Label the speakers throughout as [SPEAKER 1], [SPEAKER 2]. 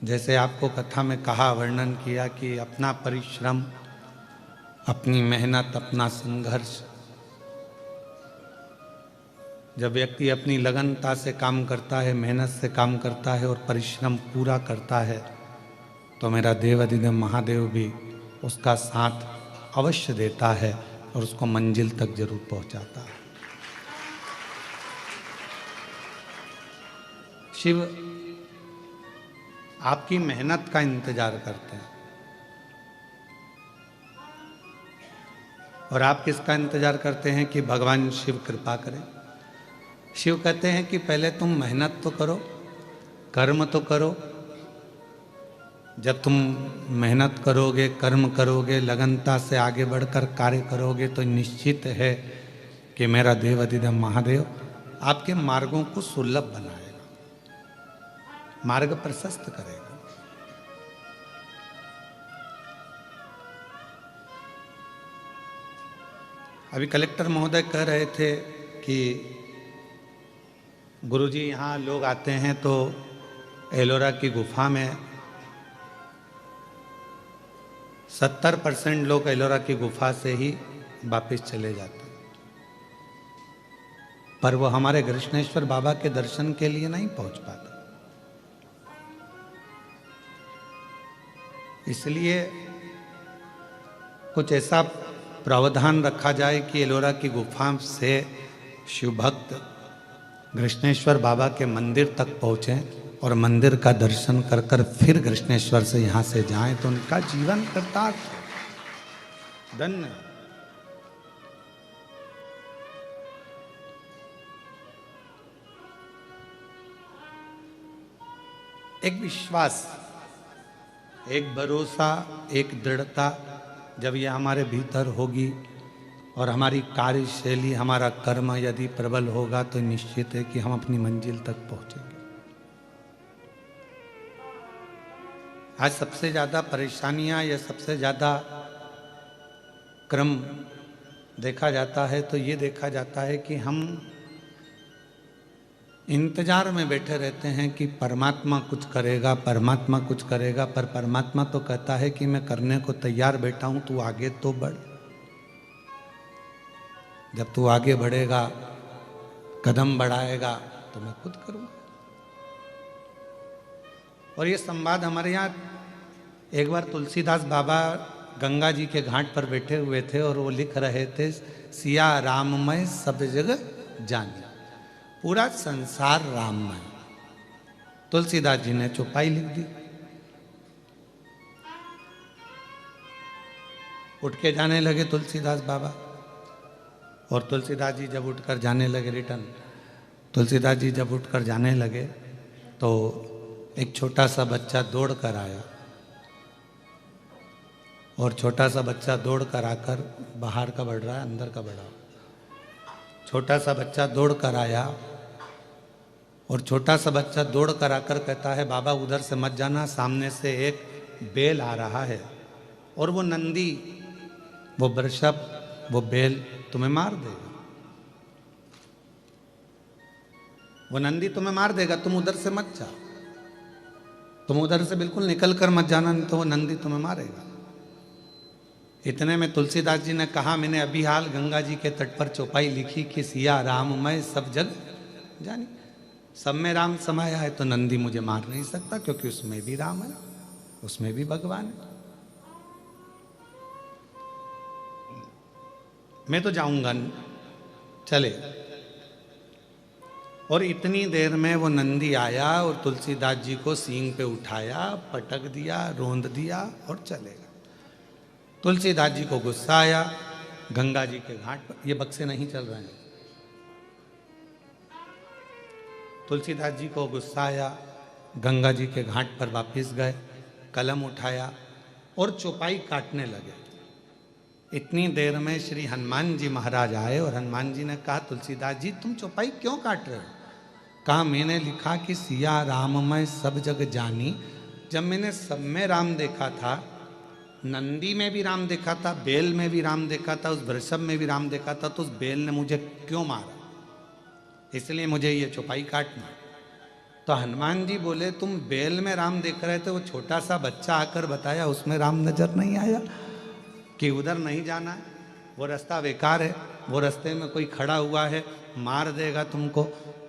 [SPEAKER 1] जैसे आपको कथा में कहा, वर्णन किया कि अपना परिश्रम, अपनी मेहनत, अपना संघर्ष, जब व्यक्ति अपनी लगनता से काम करता है, मेहनत से काम करता है और परिश्रम पूरा करता है, तो मेरा देवाधिदेव महादेव भी उसका साथ अवश्य देता है और उसको मंजिल तक जरूर पहुंचाता है। शिव आपकी मेहनत का इंतजार करते हैं और आप किसका इंतजार करते हैं कि भगवान शिव कृपा करें। शिव कहते हैं कि पहले तुम मेहनत तो करो, कर्म तो करो। जब तुम मेहनत करोगे, कर्म करोगे, लगनता से आगे बढ़कर कार्य करोगे, तो निश्चित है कि मेरा देवाधिदेव महादेव आपके मार्गों को सुलभ बनाएगा, मार्ग प्रशस्त करेगा। अभी कलेक्टर महोदय कह रहे थे कि गुरुजी यहाँ लोग आते हैं तो एलोरा की गुफा में 70% लोग एलोरा की गुफा से ही वापस चले जाते हैं, पर वो हमारे कृष्णेश्वर बाबा के दर्शन के लिए नहीं पहुंच पाते। इसलिए कुछ ऐसा प्रावधान रखा जाए कि एलोरा की गुफा से शिव भक्त कृष्णेश्वर बाबा के मंदिर तक पहुँचें और मंदिर का दर्शन कर कर फिर कृष्णेश्वर से यहाँ से जाएं, तो उनका जीवन कृतार्थ धन्य। एक विश्वास, एक भरोसा, एक दृढ़ता जब ये हमारे भीतर होगी और हमारी कार्यशैली, हमारा कर्म यदि प्रबल होगा, तो निश्चित है कि हम अपनी मंजिल तक पहुंचेंगे। आज सबसे ज़्यादा परेशानियां या सबसे ज़्यादा क्रम देखा जाता है तो ये देखा जाता है कि हम इंतजार में बैठे रहते हैं कि परमात्मा कुछ करेगा, परमात्मा कुछ करेगा, पर परमात्मा तो कहता है कि मैं करने को तैयार बैठा हूं, तू आगे तो बढ़। जब तू आगे बढ़ेगा, कदम बढ़ाएगा, तो मैं खुद करूंगा। और ये संवाद हमारे यहाँ एक बार तुलसीदास बाबा गंगा जी के घाट पर बैठे हुए थे और वो लिख रहे थे, सिया राममय सब जगह जानिया, पूरा संसार राममय। तुलसीदास जी ने चौपाई लिख दी। उठ के जाने लगे तुलसीदास बाबा, और तुलसीदास जी जब उठकर जाने लगे रिटर्न, तुलसीदास जी जब उठकर जाने लगे तो एक छोटा सा बच्चा दौड़ कर आया, और छोटा सा बच्चा दौड़ कर आकर, बाहर का बढ़ रहा है अंदर का बढ़ रहा, छोटा सा बच्चा दौड़ कर आया और छोटा सा बच्चा दौड़ कर आकर कहता है, बाबा उधर से मत जाना, सामने से एक बेल आ रहा है और वो नंदी, वो वृषभ, वो बेल तुम्हें मार देगा, वो नंदी तुम्हें मार देगा, तुम उधर से मत जाओ, तुम उधर से बिल्कुल निकल कर मत जाना, नहीं तो वो नंदी तुम्हें मारेगा। इतने में तुलसीदास जी ने कहा, मैंने अभी हाल गंगा जी के तट पर चौपाई लिखी कि सिया राममय सब जग जानी, सब में राम समाया है, तो नंदी मुझे मार नहीं सकता, क्योंकि उसमें भी राम है, उसमें भी भगवान है। मैं तो जाऊंगा, चले। और इतनी देर में वो नंदी आया और तुलसीदास जी को सींग पे उठाया, पटक दिया, रोंद दिया और चले गए। तुलसीदास जी को गुस्सा आया, गंगा जी के घाट पर, ये बक्से नहीं चल रहे हैं, तुलसीदास जी को गुस्सा आया, गंगा जी के घाट पर वापस गए, कलम उठाया और चौपाई काटने लगे। इतनी देर में श्री हनुमान जी महाराज आए और हनुमान जी ने कहा, तुलसीदास जी तुम चौपाई क्यों काट रहे हो? कहा, मैंने लिखा कि सिया राममय सब जग जानी, जब मैंने सब में राम देखा था, नंदी में भी राम देखा था, बेल में भी राम देखा था, उस वृषभ में भी राम देखा था, तो उस बेल ने मुझे क्यों मारा? इसलिए मुझे ये चौपाई काटना। तो हनुमान जी बोले तुम बेल में राम देख रहे थे, वो छोटा सा बच्चा आकर बताया उसमें राम नजर नहीं आया कि उधर नहीं जाना है, वो रास्ता बेकार है, वो रास्ते में कोई खड़ा हुआ है मार देगा तुमको,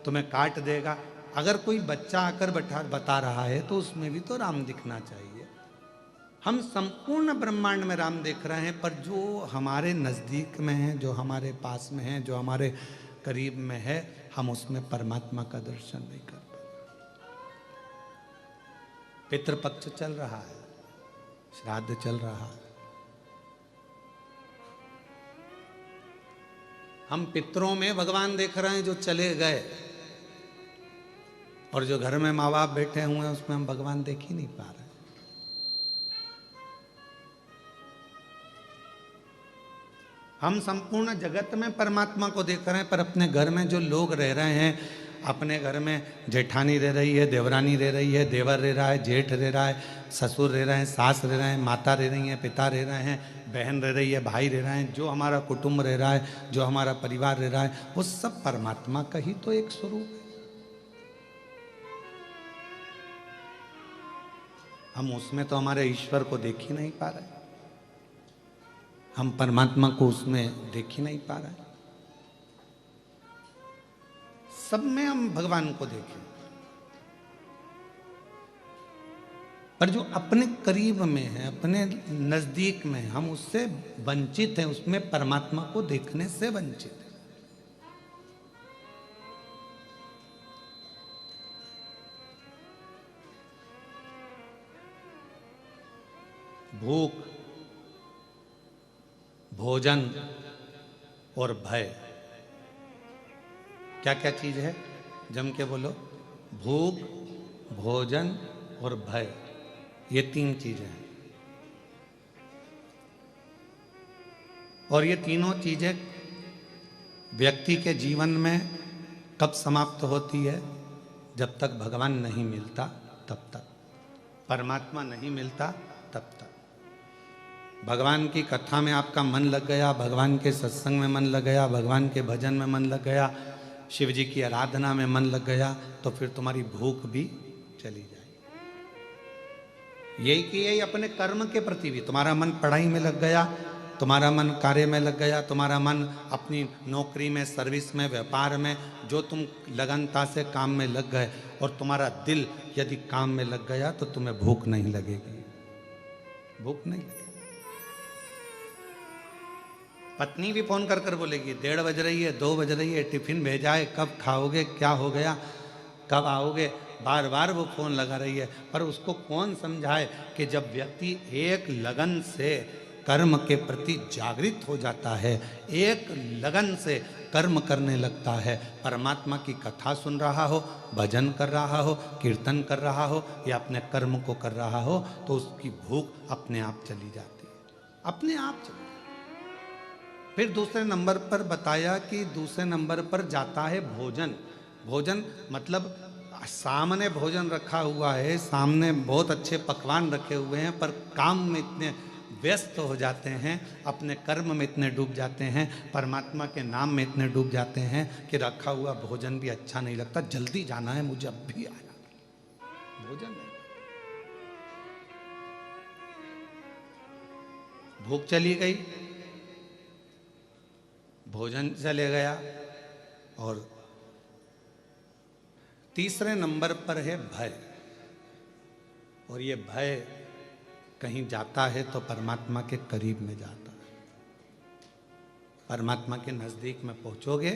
[SPEAKER 1] तुम्हें काट देगा। अगर कोई बच्चा आकर बता रहा है तो उसमें भी तो राम दिखना चाहिए। हम संपूर्ण ब्रह्मांड में राम देख रहे हैं, पर जो हमारे नज़दीक में है, जो हमारे पास में है, जो हमारे करीब में है, हम उसमें परमात्मा का दर्शन नहीं कर पाते। पितृपक्ष चल रहा है, श्राद्ध चल रहा है, हम पितरों में भगवान देख रहे हैं जो चले गए, और जो घर में माँ बाप बैठे हुए हैं उसमें हम भगवान देख ही नहीं पा रहे। हम संपूर्ण जगत में परमात्मा को देख रहे हैं, पर अपने घर में जो लोग रह रहे हैं, अपने घर में जेठानी रह रही है, देवरानी रह रही है, देवर रह रहा है, जेठ रह रहा है, ससुर रह रहे हैं, सास रह रहे हैं, माता रह रही हैं, पिता रह रहे हैं, बहन रह रही है, भाई रह रहे हैं, जो हमारा कुटुंब रह रहा है, जो हमारा परिवार रह रहा है, वो सब परमात्मा का ही तो एक स्वरूप है। हम उसमें तो हमारे ईश्वर को देख ही नहीं पा रहे, हम परमात्मा को उसमें देख ही नहीं पा रहे। सब में हम भगवान को देखें, पर जो अपने करीब में है, अपने नजदीक में, हम उससे वंचित हैं, उसमें परमात्मा को देखने से वंचित हैं। भूख, भोजन और भय, क्या क्या चीज है? जम के बोलो। भूख, भोजन और भय, ये तीन चीजें हैं। और ये तीनों चीजें व्यक्ति के जीवन में कब समाप्त होती है? जब तक भगवान नहीं मिलता तब तक, परमात्मा नहीं मिलता तब तक। भगवान की कथा में आपका मन लग गया, भगवान के सत्संग में मन लग गया, भगवान के भजन में मन लग गया, शिव जी की आराधना में मन लग गया, तो फिर तुम्हारी भूख भी चली जाएगी। यही कि यही अपने कर्म के प्रति भी, तुम्हारा मन पढ़ाई में लग गया, तुम्हारा मन कार्य में लग गया, तुम्हारा मन अपनी नौकरी में, सर्विस में, व्यापार में, जो तुम लगनता से काम में लग गए, और तुम्हारा दिल यदि काम में लग गया, तो तुम्हें भूख नहीं लगेगी, भूख नहीं लगेगी। पत्नी भी फोन कर कर बोलेगी 1:30 बज रही है, 2 बज रही है, टिफिन भेजा है, कब खाओगे, क्या हो गया, कब आओगे, बार बार वो फोन लगा रही है। पर उसको कौन समझाए कि जब व्यक्ति एक लगन से कर्म के प्रति जागृत हो जाता है, एक लगन से कर्म करने लगता है, परमात्मा की कथा सुन रहा हो, भजन कर रहा हो, कीर्तन कर रहा हो, या अपने कर्म को कर रहा हो, तो उसकी भूख अपने आप चली जाती है, अपने आप चली। फिर दूसरे नंबर पर बताया कि दूसरे नंबर पर जाता है भोजन। भोजन मतलब सामने भोजन रखा हुआ है, सामने बहुत अच्छे पकवान रखे हुए हैं, पर काम में इतने व्यस्त हो जाते हैं, अपने कर्म में इतने डूब जाते हैं, परमात्मा के नाम में इतने डूब जाते हैं कि रखा हुआ भोजन भी अच्छा नहीं लगता, जल्दी जाना है मुझे, अब भी आया भोजन नहीं। भूख चली गई, भोजन चले गया। और तीसरे नंबर पर है भय। और ये भय कहीं जाता है तो परमात्मा के करीब में जाता है, परमात्मा के नजदीक में पहुंचोगे,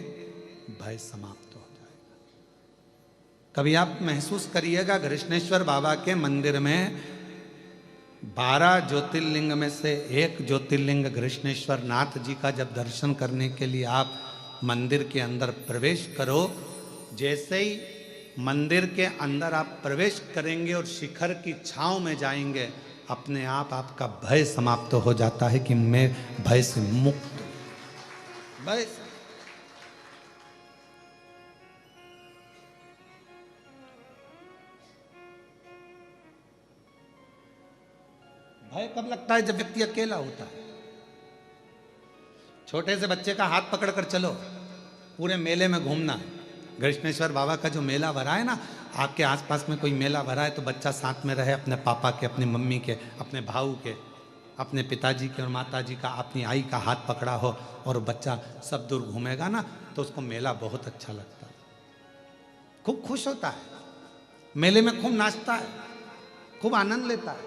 [SPEAKER 1] भय समाप्त हो जाएगा। कभी आप महसूस करिएगा, कृष्णेश्वर बाबा के मंदिर में 12 ज्योतिर्लिंग में से एक ज्योतिर्लिंग कृष्णेश्वर नाथ जी का जब दर्शन करने के लिए आप मंदिर के अंदर प्रवेश करो, जैसे ही मंदिर के अंदर आप प्रवेश करेंगे और शिखर की छांव में जाएंगे, अपने आप आपका भय समाप्त हो जाता है कि मैं भय से मुक्त, भय भय कब लगता है? जब व्यक्ति अकेला होता है। छोटे से बच्चे का हाथ पकड़ कर चलो, पूरे मेले में घूमना। कृष्णेश्वर बाबा का जो मेला भरा है ना, आपके आसपास में कोई मेला भरा है तो बच्चा साथ में रहे, अपने पापा के, अपनी मम्मी के, अपने भाऊ के, अपने पिताजी के और माताजी का, अपनी आई का हाथ पकड़ा हो और बच्चा सब दूर घूमेगा ना, तो उसको मेला बहुत अच्छा लगता है, खूब खुश होता है, मेले में खूब नाचता है, खूब आनंद लेता है।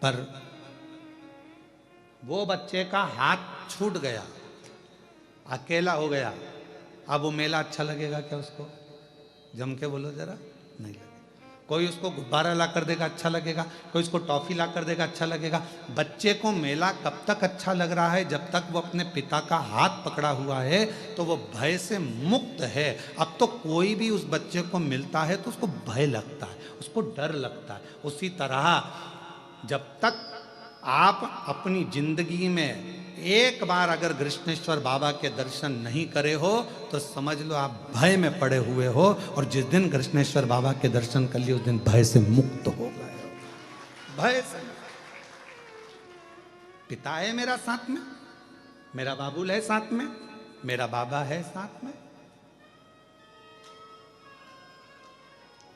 [SPEAKER 1] पर वो बच्चे का हाथ छूट गया, अकेला हो गया, अब वो मेला अच्छा लगेगा क्या उसको? जम के बोलो जरा, नहीं लगेगा। कोई उसको गुब्बारा ला कर देगा अच्छा लगेगा, कोई उसको टॉफी ला कर देगा अच्छा लगेगा। बच्चे को मेला कब तक अच्छा लग रहा है? जब तक वो अपने पिता का हाथ पकड़ा हुआ है तो वो भय से मुक्त है। अब तो कोई भी उस बच्चे को मिलता है तो उसको भय लगता है, उसको डर लगता है। उसी तरह जब तक आप अपनी जिंदगी में एक बार अगर कृष्णेश्वर बाबा के दर्शन नहीं करे हो तो समझ लो आप भय में पड़े हुए हो, और जिस दिन कृष्णेश्वर बाबा के दर्शन कर लिए उस दिन भय से मुक्त हो गए हो। भय से। पिता है मेरा साथ में, मेरा बाबुल है साथ में, मेरा बाबा है साथ में,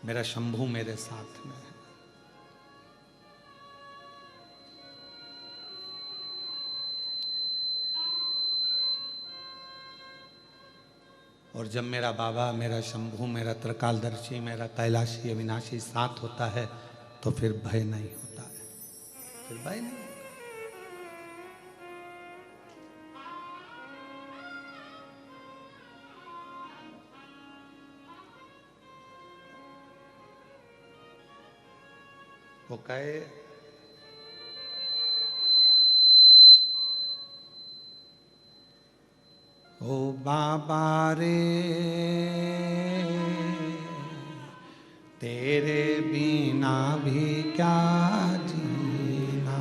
[SPEAKER 1] मेरा शंभू मेरे साथ में है। और जब मेरा बाबा, मेरा शंभू, मेरा त्रिकालदर्शी, मेरा कैलाशी अविनाशी साथ होता है तो फिर भय नहीं होता है, फिर भय नहीं होता। वो कहे ओ बाबा रे तेरे बिना भी क्या जीना।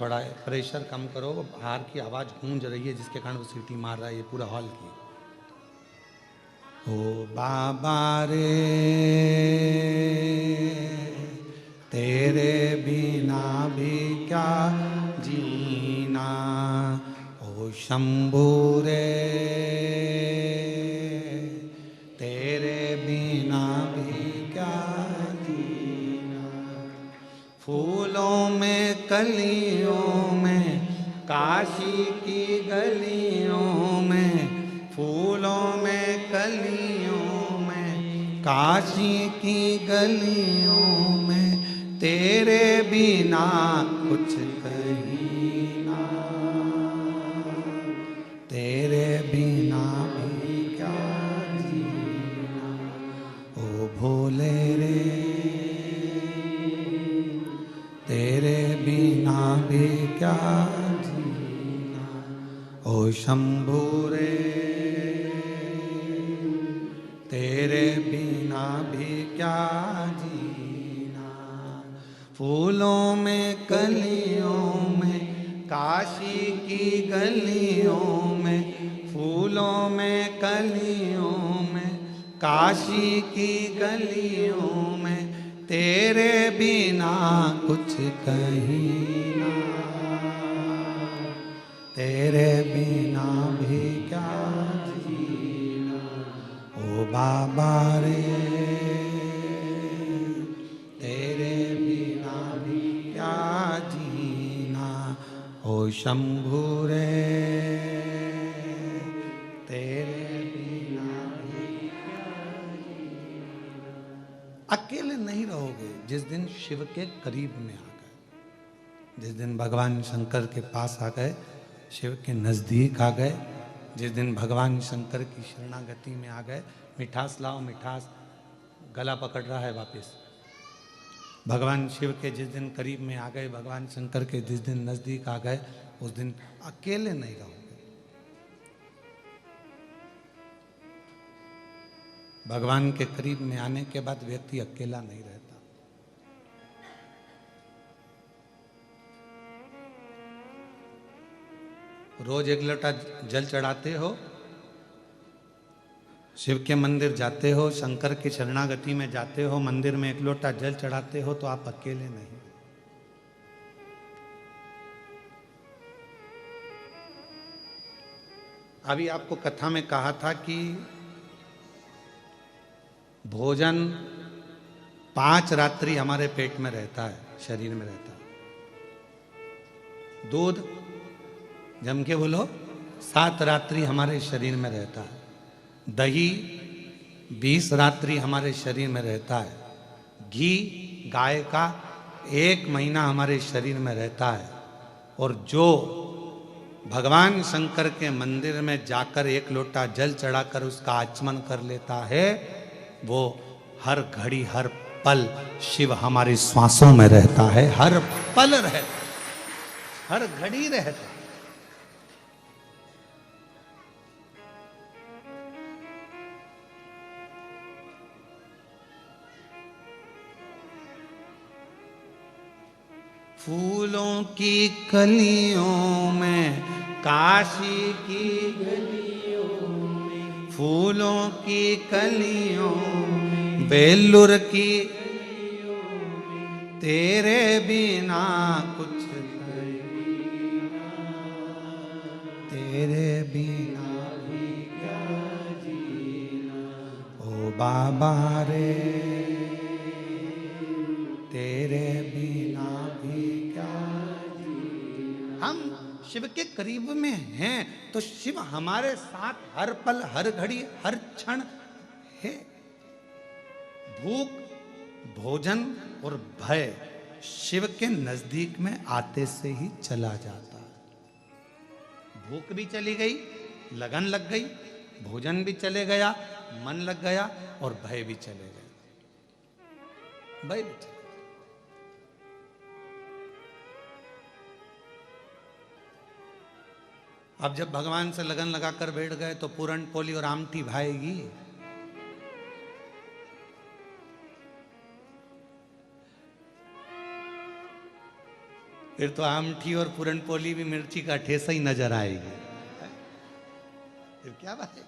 [SPEAKER 1] थोड़ा प्रेशर कम करो, बाहर की आवाज गूंज रही है जिसके कारण वो सीटी मार रहा है ये पूरा हॉल की। ओ बाबा रे तेरे बिना भी क्या जीना, ओ शंभू रे तेरे बिना भी क्या जीना। फूलों में कलियों में काशी की गलियों में, फूलों में कलियों में काशी की गलियों में तेरे बिना कुछ कहीं ना, तेरे बिना भी क्या जीना। ओ भोले रे तेरे बिना भी क्या जीना, ओ शंभू रे तेरे बिना भी क्या जीना। फूलों में कलियों में काशी की गलियों में, फूलों में कलियों में काशी की गलियों में तेरे बिना कुछ कहीं ना, तेरे बिना भी क्या जीना। ओ बाबा रे तेरे बिना भी क्या जीना, ओ शंभू रे तेरे बिना भी क्या जीना। अकेले नहीं रहोगे जिस दिन शिव के करीब में आ गए, जिस दिन भगवान शंकर के पास आ गए, शिव के नज़दीक आ गए, जिस दिन भगवान शंकर की शरणागति में आ गए। मिठास लाओ मिठास, गला पकड़ रहा है वापस। भगवान शिव के जिस दिन करीब में आ गए, भगवान शंकर के जिस दिन नज़दीक आ गए, उस दिन अकेले नहीं रहोगे। भगवान के करीब में आने के बाद व्यक्ति अकेला नहीं रहता। रोज एक लोटा जल चढ़ाते हो, शिव के मंदिर जाते हो, शंकर की शरणागति में जाते हो, मंदिर में एक लोटा जल चढ़ाते हो, तो आप अकेले नहीं। अभी आपको कथा में कहा था कि भोजन 5 रात्रि हमारे पेट में रहता है, शरीर में रहता है। दूध जम के बोलो 7 रात्रि हमारे शरीर में रहता है। दही 20 रात्रि हमारे शरीर में रहता है। घी गाय का 1 महीना हमारे शरीर में रहता है। और जो भगवान शंकर के मंदिर में जाकर 1 लोटा जल चढ़ाकर उसका आचमन कर लेता है, वो हर घड़ी हर पल शिव हमारी श्वासों में रहता है, हर पल रहता, हर घड़ी रहता। फूलों की कलियों में काशी की गलियों में, फूलों की कलियों में बेलूर की गलियों में, तेरे बिना कुछ तेरे बिना भी क्या जीना, ओ बाबा रे तेरे बिना भी क्या जीना। हम शिव के करीब में हैं तो शिव हमारे साथ हर पल हर घड़ी हर क्षण है। भूख, भोजन और भय शिव के नजदीक में आते से ही चला जाता है। भूख भी चली गई, लगन लग गई, भोजन भी चले गया, मन लग गया और भय भी चले गए, भय भी चले। अब जब भगवान से लगन लगाकर बैठ गए तो पूरन पोली और आमटी भाएगी। फिर तो आमठी और पूरन पोली भी मिर्ची का ठेसा ही नजर आएगी। फिर क्या बात है।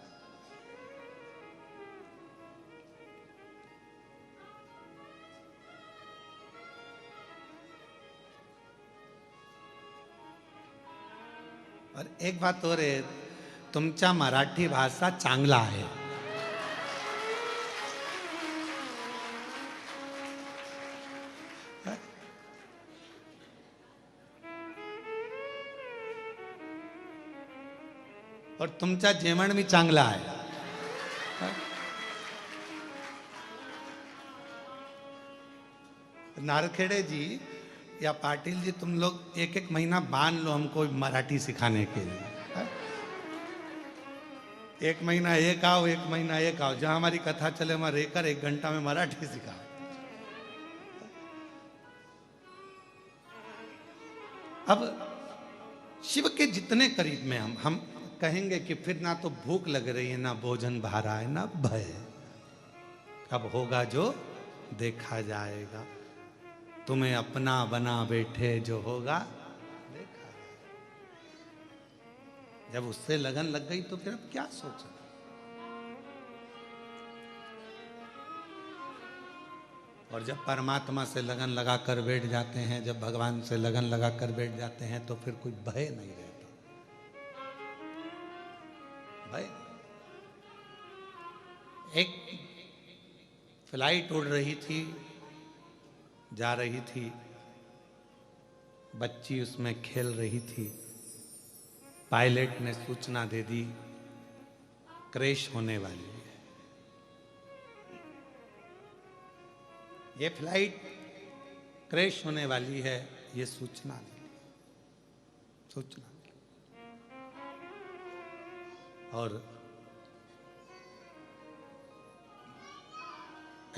[SPEAKER 1] और एक बात और है, तुमचा मराठी भाषा चांगला आहे। और तुमचा जेवण भी चांगला आहे। नारखेड़े जी या पाटिल जी, तुम लोग 1-1 महीना बांध लो हमको मराठी सिखाने के लिए। 1 महीना एक आओ, 1 महीना एक आओ, जहां हमारी कथा चले वहां रहकर 1 घंटा में मराठी सिखाओ। अब शिव के जितने करीब में हम कहेंगे कि फिर ना तो भूख लग रही है, ना भोजन भा रहा है, ना भय। अब होगा जो देखा जाएगा, तुम्हें अपना बना बैठे जो होगा देखा जाएगा। जब उससे लगन लग गई तो फिर अब क्या सोचना। और जब परमात्मा से लगन लगाकर बैठ जाते हैं, जब भगवान से लगन लगाकर बैठ जाते हैं तो फिर कोई भय नहीं रहता। भय, एक फ्लाइट उड़ रही थी, जा रही थी, बच्ची उसमें खेल रही थी। पायलट ने सूचना दे दी क्रैश होने वाली है। ये फ्लाइट क्रैश होने वाली है, ये सूचना मिली, सूचना मिली। और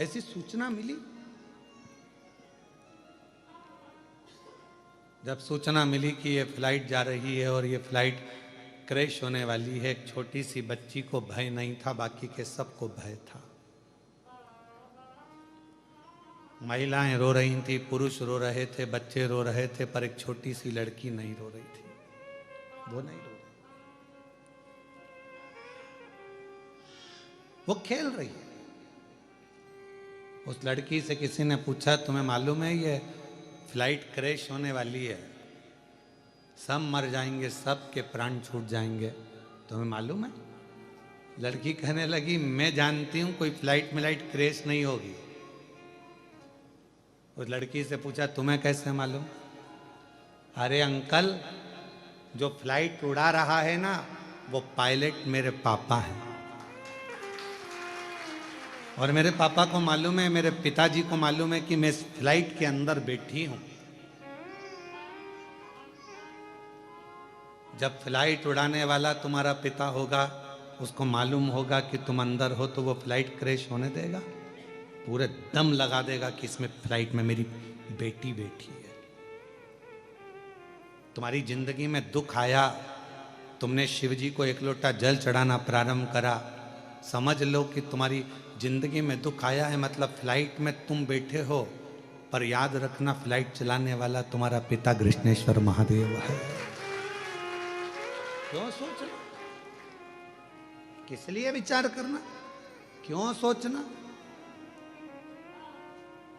[SPEAKER 1] ऐसी सूचना मिली, जब सूचना मिली कि ये फ्लाइट जा रही है और ये फ्लाइट क्रैश होने वाली है, एक छोटी सी बच्ची को भय नहीं था, बाकी के सबको भय था। महिलाएं रो रही थी, पुरुष रो रहे थे, बच्चे रो रहे थे, पर एक छोटी सी लड़की नहीं रो रही थी। वो नहीं रो रही, वो खेल रही है। उस लड़की से किसी ने पूछा, तुम्हें मालूम है ये फ्लाइट क्रैश होने वाली है, सब मर जाएंगे, सब के प्राण छूट जाएंगे, तुम्हें मालूम है? लड़की कहने लगी मैं जानती हूं कोई फ्लाइट मिलाइट क्रैश नहीं होगी। उस लड़की से पूछा तुम्हें कैसे मालूम? अरे अंकल, जो फ्लाइट उड़ा रहा है ना वो पायलट मेरे पापा हैं, और मेरे पापा को मालूम है, मेरे पिताजी को मालूम है कि मैं इस फ्लाइट के अंदर बैठी हूं। जब फ्लाइट उड़ाने वाला तुम्हारा पिता होगा, उसको मालूम होगा कि तुम अंदर हो, तो वो फ्लाइट क्रैश होने देगा? पूरे दम लगा देगा कि इसमें फ्लाइट में मेरी बेटी बैठी है। तुम्हारी जिंदगी में दुख आया, तुमने शिव जी को एक लोटा जल चढ़ाना प्रारंभ करा, समझ लो कि तुम्हारी जिंदगी में दुख आया है, मतलब फ्लाइट में तुम बैठे हो, पर याद रखना फ्लाइट चलाने वाला तुम्हारा पिता कृष्णेश्वर महादेव है। क्यों सोचना? किस लिए विचार करना? क्यों सोचना?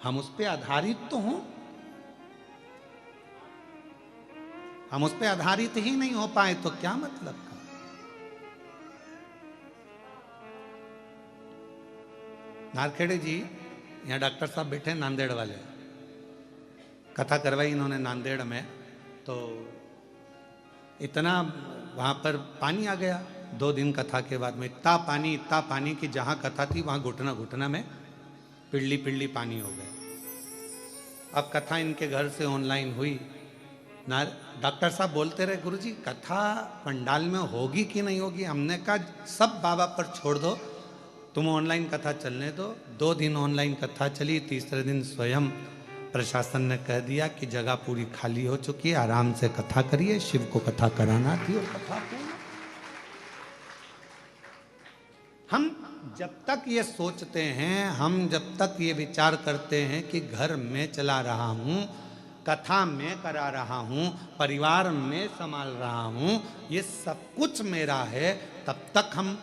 [SPEAKER 1] हम उस पे आधारित तो हों। हम उस पे आधारित ही नहीं हो पाए तो क्या मतलब का? नारखेड़े जी, यहाँ डॉक्टर साहब बैठे, नांदेड़ वाले, कथा करवाई इन्होंने नांदेड़ में, तो इतना वहाँ पर पानी आ गया 2 दिन कथा के बाद में, इतना पानी कि जहाँ कथा थी वहाँ घुटना घुटना में पिल्ली पिल्ली पानी हो गया। अब कथा इनके घर से ऑनलाइन हुई ना, डॉक्टर साहब बोलते रहे गुरुजी कथा पंडाल में होगी कि नहीं होगी। हमने कहा सब बाबा पर छोड़ दो, तुम ऑनलाइन कथा चलने दो। 2 दिन ऑनलाइन कथा चली, तीसरे दिन स्वयं प्रशासन ने कह दिया कि जगह पूरी खाली हो चुकी है, आराम से कथा करिए, शिव को कथा कराना थी और कथा पूरी। हम जब तक ये सोचते हैं, हम जब तक ये विचार करते हैं कि घर में चला रहा हूं, कथा में करा रहा हूं, परिवार में संभाल रहा हूं, ये सब कुछ मेरा है, तब तक हम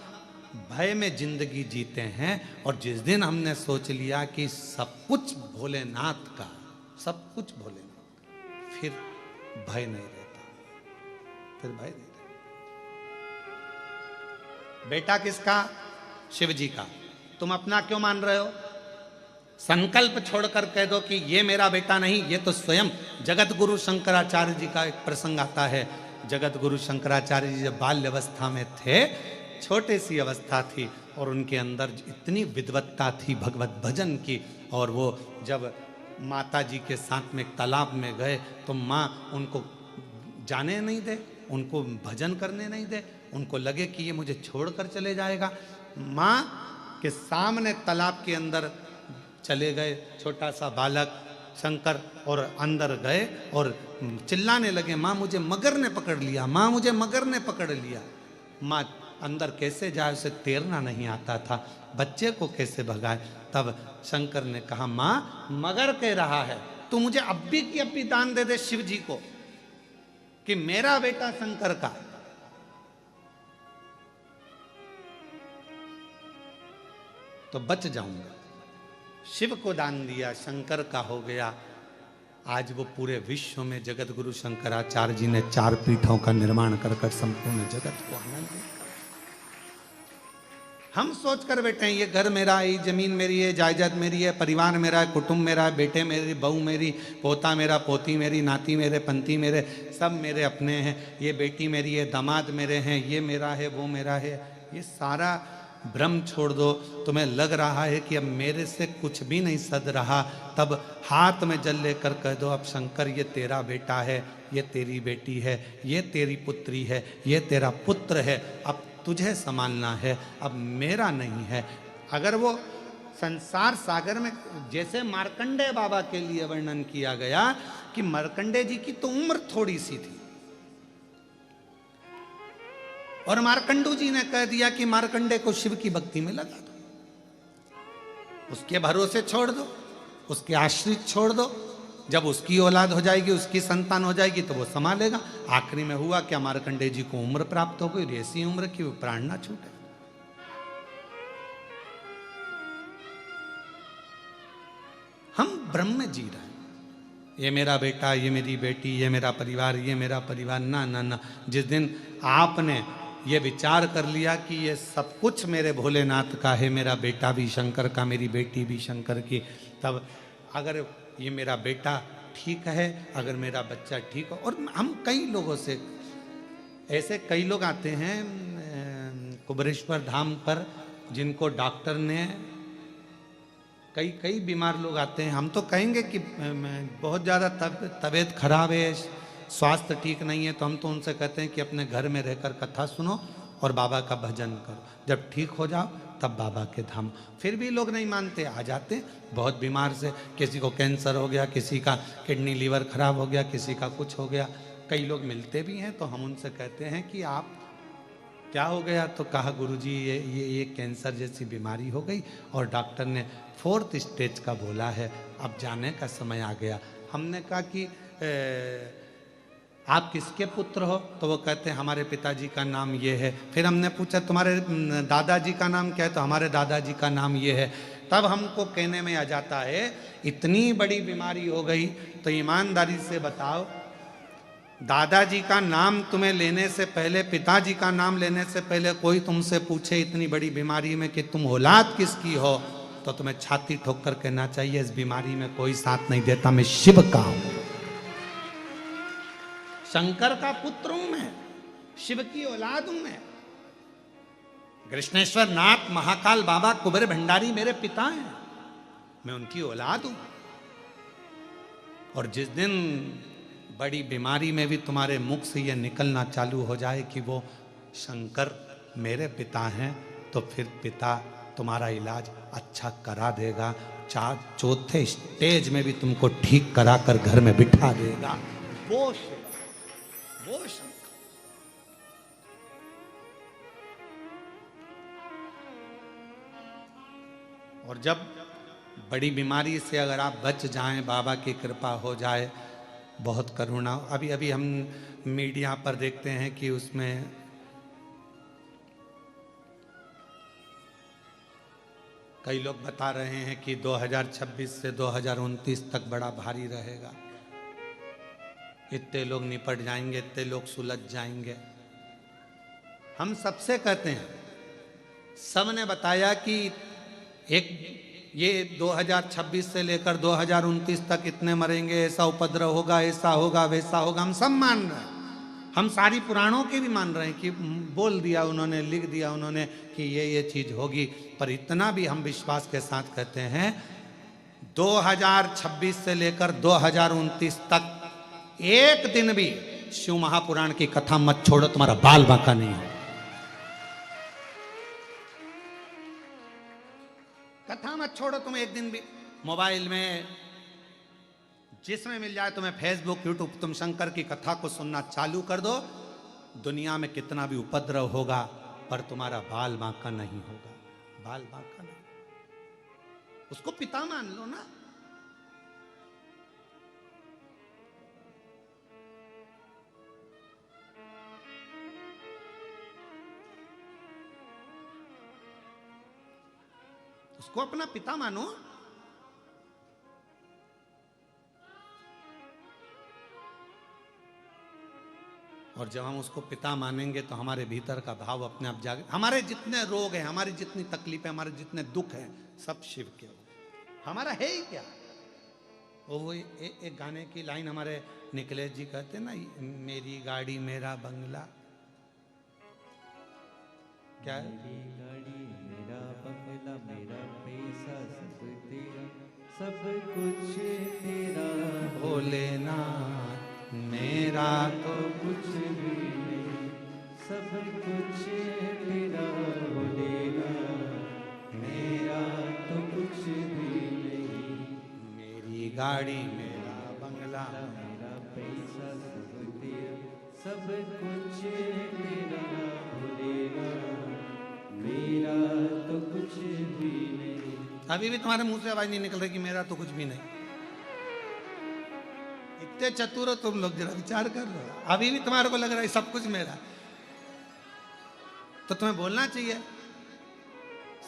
[SPEAKER 1] भय में जिंदगी जीते हैं। और जिस दिन हमने सोच लिया कि सब कुछ भोलेनाथ का, सब कुछ भोलेनाथ का, फिर भय नहीं रहता, फिर भय नहीं रहता। बेटा किसका? शिव जी का। तुम अपना क्यों मान रहे हो? संकल्प छोड़कर कह दो कि ये मेरा बेटा नहीं, ये तो स्वयं जगत गुरु शंकराचार्य जी का एक प्रसंग आता है। जगत गुरु शंकराचार्य जी जब बाल्य अवस्था में थे, छोटे सी अवस्था थी, और उनके अंदर इतनी विद्वत्ता थी भगवत भजन की, और वो जब माता जी के साथ में तालाब में गए तो माँ उनको जाने नहीं दे, उनको भजन करने नहीं दे, उनको लगे कि ये मुझे छोड़कर चले जाएगा। माँ के सामने तालाब के अंदर चले गए, छोटा सा बालक शंकर, और अंदर गए और चिल्लाने लगे, माँ मुझे मगर ने पकड़ लिया, माँ मुझे मगर ने पकड़ लिया। माँ अंदर कैसे जाए, उसे तैरना नहीं आता था, बच्चे को कैसे भगाए। तब शंकर ने कहा, माँ मगर कह रहा है, तू मुझे अब्बी की अब्बी दान दे दे शिव जी को, कि मेरा बेटा शंकर का। तो बच जाऊंगा। शिव को दान दिया, शंकर का हो गया। आज वो पूरे विश्व में जगत गुरु शंकराचार्य जी ने 4 पीठों का निर्माण कर संपूर्ण जगत को आनंद दिया। हम सोच कर बैठे हैं ये घर मेरा है, ये जमीन मेरी है, जायदाद मेरी है, परिवार मेरा है, कुटुंब मेरा है, बेटे मेरी, बहू मेरी, पोता मेरा, पोती मेरी, नाती मेरे, पंती मेरे, सब मेरे अपने हैं। ये बेटी मेरी है, दामाद मेरे हैं, ये मेरा है, वो मेरा है। ये सारा भ्रम छोड़ दो। तुम्हें लग रहा है कि अब मेरे से कुछ भी नहीं सद रहा, तब हाथ में जल लेकर कह दो, अब शंकर ये तेरा बेटा है, ये तेरी बेटी है, ये तेरी पुत्री है, ये तेरा पुत्र है, अब तुझे संभालना है, अब मेरा नहीं है। अगर वो संसार सागर में, जैसे मार्कंडेय बाबा के लिए वर्णन किया गया कि मार्कंडेय जी की तो उम्र थोड़ी सी थी, और मार्कंडू जी ने कह दिया कि मार्कंडेय को शिव की भक्ति में लगा दो, उसके भरोसे छोड़ दो, उसके आश्रित छोड़ दो। जब उसकी औलाद हो जाएगी, उसकी संतान हो जाएगी, तो वो संभालेगा। आखिरी में हुआ क्या, मार्कंडेय जी को उम्र प्राप्त हो गई, ऐसी उम्र की वो प्राण ना छूटे। हम ब्रह्म में जी रहे हैं। ये मेरा बेटा, ये मेरी बेटी, ये मेरा परिवार, ये मेरा परिवार, ना ना ना। जिस दिन आपने ये विचार कर लिया कि ये सब कुछ मेरे भोलेनाथ का है, मेरा बेटा भी शंकर का, मेरी बेटी भी शंकर की, तब अगर ये मेरा बेटा ठीक है, अगर मेरा बच्चा ठीक हो। और हम कई लोगों से ऐसे कई लोग आते हैं कुबेरेश्वर धाम पर, जिनको डॉक्टर ने कई बीमार लोग आते हैं। हम तो कहेंगे कि बहुत ज़्यादा तबीयत खराब है, स्वास्थ्य ठीक नहीं है, तो हम तो उनसे कहते हैं कि अपने घर में रहकर कथा सुनो और बाबा का भजन करो, जब ठीक हो जाओ तब बाबा के धाम। फिर भी लोग नहीं मानते, आ जाते बहुत बीमार से, किसी को कैंसर हो गया, किसी का किडनी लीवर खराब हो गया, किसी का कुछ हो गया। कई लोग मिलते भी हैं, तो हम उनसे कहते हैं कि आप क्या हो गया, तो कहा गुरुजी ये कैंसर जैसी बीमारी हो गई और डॉक्टर ने 4th स्टेज का बोला है, अब जाने का समय आ गया। हमने कहा कि आप किसके पुत्र हो, तो वो कहते हैं हमारे पिताजी का नाम ये है। फिर हमने पूछा तुम्हारे दादाजी का नाम क्या है, तो हमारे दादाजी का नाम ये है। तब हमको कहने में आ जाता है इतनी बड़ी बीमारी हो गई, तो ईमानदारी से बताओ, दादाजी का नाम तुम्हें लेने से पहले, पिताजी का नाम लेने से पहले कोई तुमसे पूछे इतनी बड़ी बीमारी में कि तुम औलाद किसकी हो, तो तुम्हें छाती ठोक कर कहना चाहिए इस बीमारी में कोई साथ नहीं देता, मैं शिव का हूं, शंकर का पुत्र हूं मैं, शिव की औलाद हूं मैं। कृष्णेश्वर नाथ महाकाल बाबा कुबेर भंडारी मेरे पिता हैं, मैं उनकी औलाद हूं। और जिस दिन बड़ी बीमारी में भी तुम्हारे मुख से यह निकलना चालू हो जाए कि वो शंकर मेरे पिता हैं, तो फिर पिता तुम्हारा इलाज अच्छा करा देगा, 4थे स्टेज में भी तुमको ठीक करा कर घर में बिठा देगा। वो शंकर। और जब बड़ी बीमारी से अगर आप बच जाएं, बाबा की कृपा हो जाए, बहुत करुणा। अभी हम मीडिया पर देखते हैं कि उसमें कई लोग बता रहे हैं कि 2026 से 2029 तक बड़ा भारी रहेगा, इतने लोग निपट जाएंगे, इतने लोग सुलझ जाएंगे। हम सबसे कहते हैं, सबने बताया कि एक ये 2026 से लेकर 2029 तक इतने मरेंगे, ऐसा उपद्रव होगा, ऐसा होगा, वैसा होगा, हम सब मान रहे हैं। हम सारी पुराणों के भी मान रहे हैं कि बोल दिया उन्होंने, लिख दिया उन्होंने कि ये चीज होगी। पर इतना भी हम विश्वास के साथ कहते हैं, 2026 से लेकर 2029 तक एक दिन भी शिव महापुराण की कथा मत छोड़ो, तुम्हारा बाल बांका नहीं हो। कथा मत छोड़ो तुम एक दिन भी। मोबाइल में जिसमें मिल जाए तुम्हें, फेसबुक, यूट्यूब, तुम शंकर की कथा को सुनना चालू कर दो। दुनिया में कितना भी उपद्रव होगा, पर तुम्हारा बाल बांका नहीं होगा, बाल बांका नहीं। उसको पिता मान लो ना। उसको अपना पिता मानो। और जब हम उसको पिता मानेंगे तो हमारे भीतर का भाव अपने आप जागे। हमारे जितने रोग हैं, हमारी जितनी तकलीफें, हमारे जितने दुख हैं, सब शिव के हो। हमारा है ही क्या। वो एक गाने की लाइन हमारे निकलेश जी कहते ना, मेरी गाड़ी मेरा बंगला, क्या है?
[SPEAKER 2] मेरी गाड़ी मेरा बंगला, मेरा पैसा सब तेरा, सब कुछ तेरा
[SPEAKER 1] भोलेनाथ, मेरा तो
[SPEAKER 2] कुछ भी नहीं, सब कुछ तेरा भोलेनाथ, मेरा तो कुछ भी नहीं।
[SPEAKER 1] मेरी गाड़ी मेरा बंगला,
[SPEAKER 2] मेरा पैसा सब तेरा, सब कुछ तेरा भोलेनाथ, मेरा तो कुछ भी नहीं।
[SPEAKER 1] अभी भी तुम्हारे मुंह से आवाज नहीं निकल रही कि मेरा तो कुछ भी नहीं। इतने चतुर हो तुम लोग, जरा विचार कर लो। अभी भी तुम्हारे को लग रहा है सब कुछ मेरा, तो तुम्हें बोलना चाहिए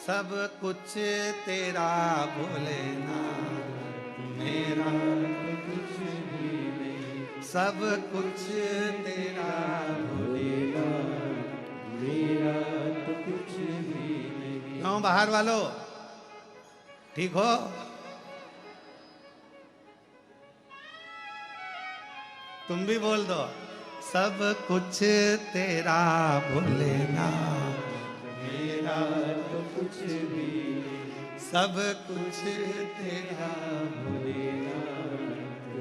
[SPEAKER 1] सब कुछ तेरा भोलेनाथ, मेरा
[SPEAKER 2] तो कुछ भी नहीं,
[SPEAKER 1] सब कुछ तेरा
[SPEAKER 2] भोलेनाथ, मेरा तो कुछ भी नहीं।
[SPEAKER 1] क्यों बाहर वालों, ठीक हो? तुम भी बोल दो, सब कुछ तेरा भोलेनाथ,
[SPEAKER 2] मेरा तो कुछ भी नहीं।
[SPEAKER 1] सब कुछ तेरा।
[SPEAKER 2] भोलेनाथ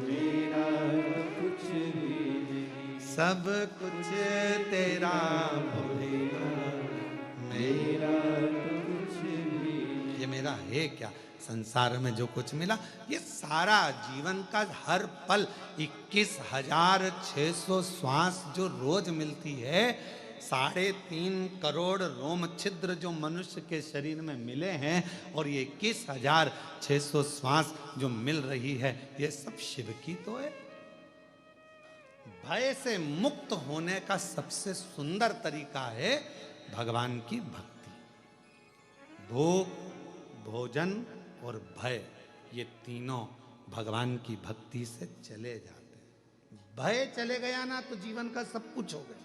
[SPEAKER 2] मेरा तो कुछ भी नहीं।
[SPEAKER 1] सब कुछ तेरा भोलेनाथ,
[SPEAKER 2] मेरा तो कुछ भी नहीं।
[SPEAKER 1] ये मेरा है क्या? संसार में जो कुछ मिला ये सारा जीवन का हर पल 21,600 श्वास जो रोज मिलती है, 3.5 करोड़ रोम छिद्र जो मनुष्य के शरीर में मिले हैं, और ये 21,600 श्वास जो मिल रही है, ये सब शिव की तो है। भय से मुक्त होने का सबसे सुंदर तरीका है भगवान की भक्ति। भूख, भोजन और भय, ये तीनों भगवान की भक्ति से चले जाते हैं। भय चले गया ना तो जीवन का सब कुछ हो गया।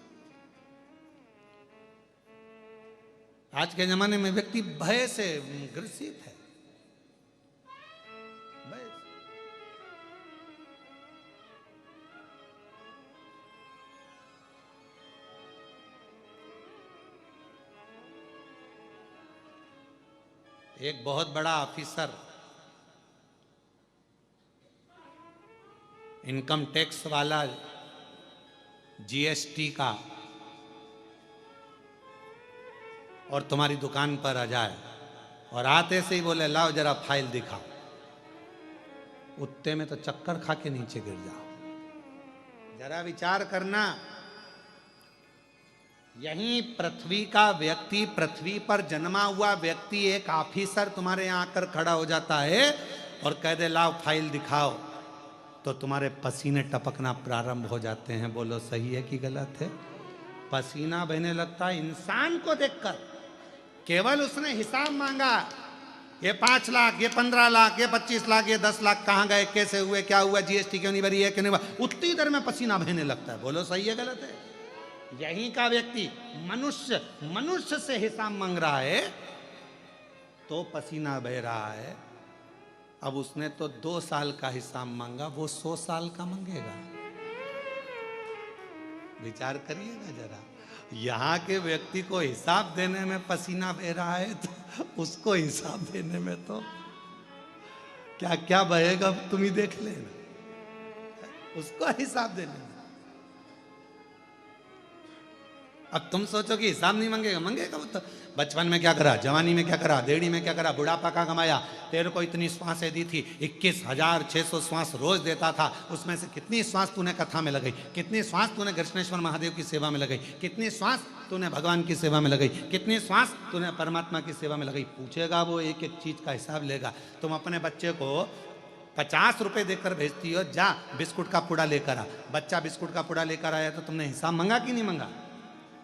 [SPEAKER 1] आज के जमाने में व्यक्ति भय से ग्रसित है। भय से। एक बहुत बड़ा ऑफिसर इनकम टैक्स वाला, जीएसटी का, और तुम्हारी दुकान पर आ जाए और आते से ही बोले लाओ जरा फाइल दिखाओ, उतने में तो चक्कर खा के नीचे गिर जाओ। जरा विचार करना, यहीं पृथ्वी का व्यक्ति, पृथ्वी पर जन्मा हुआ व्यक्ति, एक ऑफिसर तुम्हारे यहां आकर खड़ा हो जाता है और कह दे लाओ फाइल दिखाओ, तो तुम्हारे पसीने टपकना प्रारंभ हो जाते हैं। बोलो सही है कि गलत है? पसीना बहने लगता है इंसान को देखकर। केवल उसने हिसाब मांगा, ये 5 लाख, ये 15 लाख, ये 25 लाख, ये 10 लाख कहाँ गए, कैसे हुए, क्या हुआ, जीएसटी क्यों नहीं भरी है, क्यों नहीं हुआ, उतनी देर में पसीना बहने लगता है। बोलो सही है गलत है? यहीं का व्यक्ति मनुष्य से हिसाब मांग रहा है तो पसीना बह रहा है। अब उसने तो 2 साल का हिसाब मांगा, वो 100 साल का मांगेगा। विचार करिएगा जरा, यहाँ के व्यक्ति को हिसाब देने में पसीना बह रहा है तो उसको हिसाब देने में तो क्या क्या बहेगा तुम ही देख लेना, उसको हिसाब देने में। अब तुम सोचो कि हिसाब नहीं मांगेगा, मांगेगा वो तो। बचपन में क्या करा, जवानी में क्या करा, देड़ी में क्या करा, बुढ़ापा का कमाया, तेरे को इतनी श्वासें दी थी, 21,600 श्वास रोज देता था, उसमें से कितनी श्वास तूने कथा में लगाई, कितनी श्वास तूने कृष्णेश्वर महादेव की सेवा में लगाई, कितनी श्वास तूने भगवान की सेवा में लगाई, कितनी श्वास तूने परमात्मा की सेवा में लगाई। पूछेगा वो, एक एक चीज का हिसाब लेगा। तुम अपने बच्चे को 50 रुपए देकर भेजती हो, जा बिस्कुट का पुड़ा लेकर आ। बच्चा बिस्कुट का पुड़ा लेकर आया तो तुमने हिसाब मांगा कि नहीं मांगा?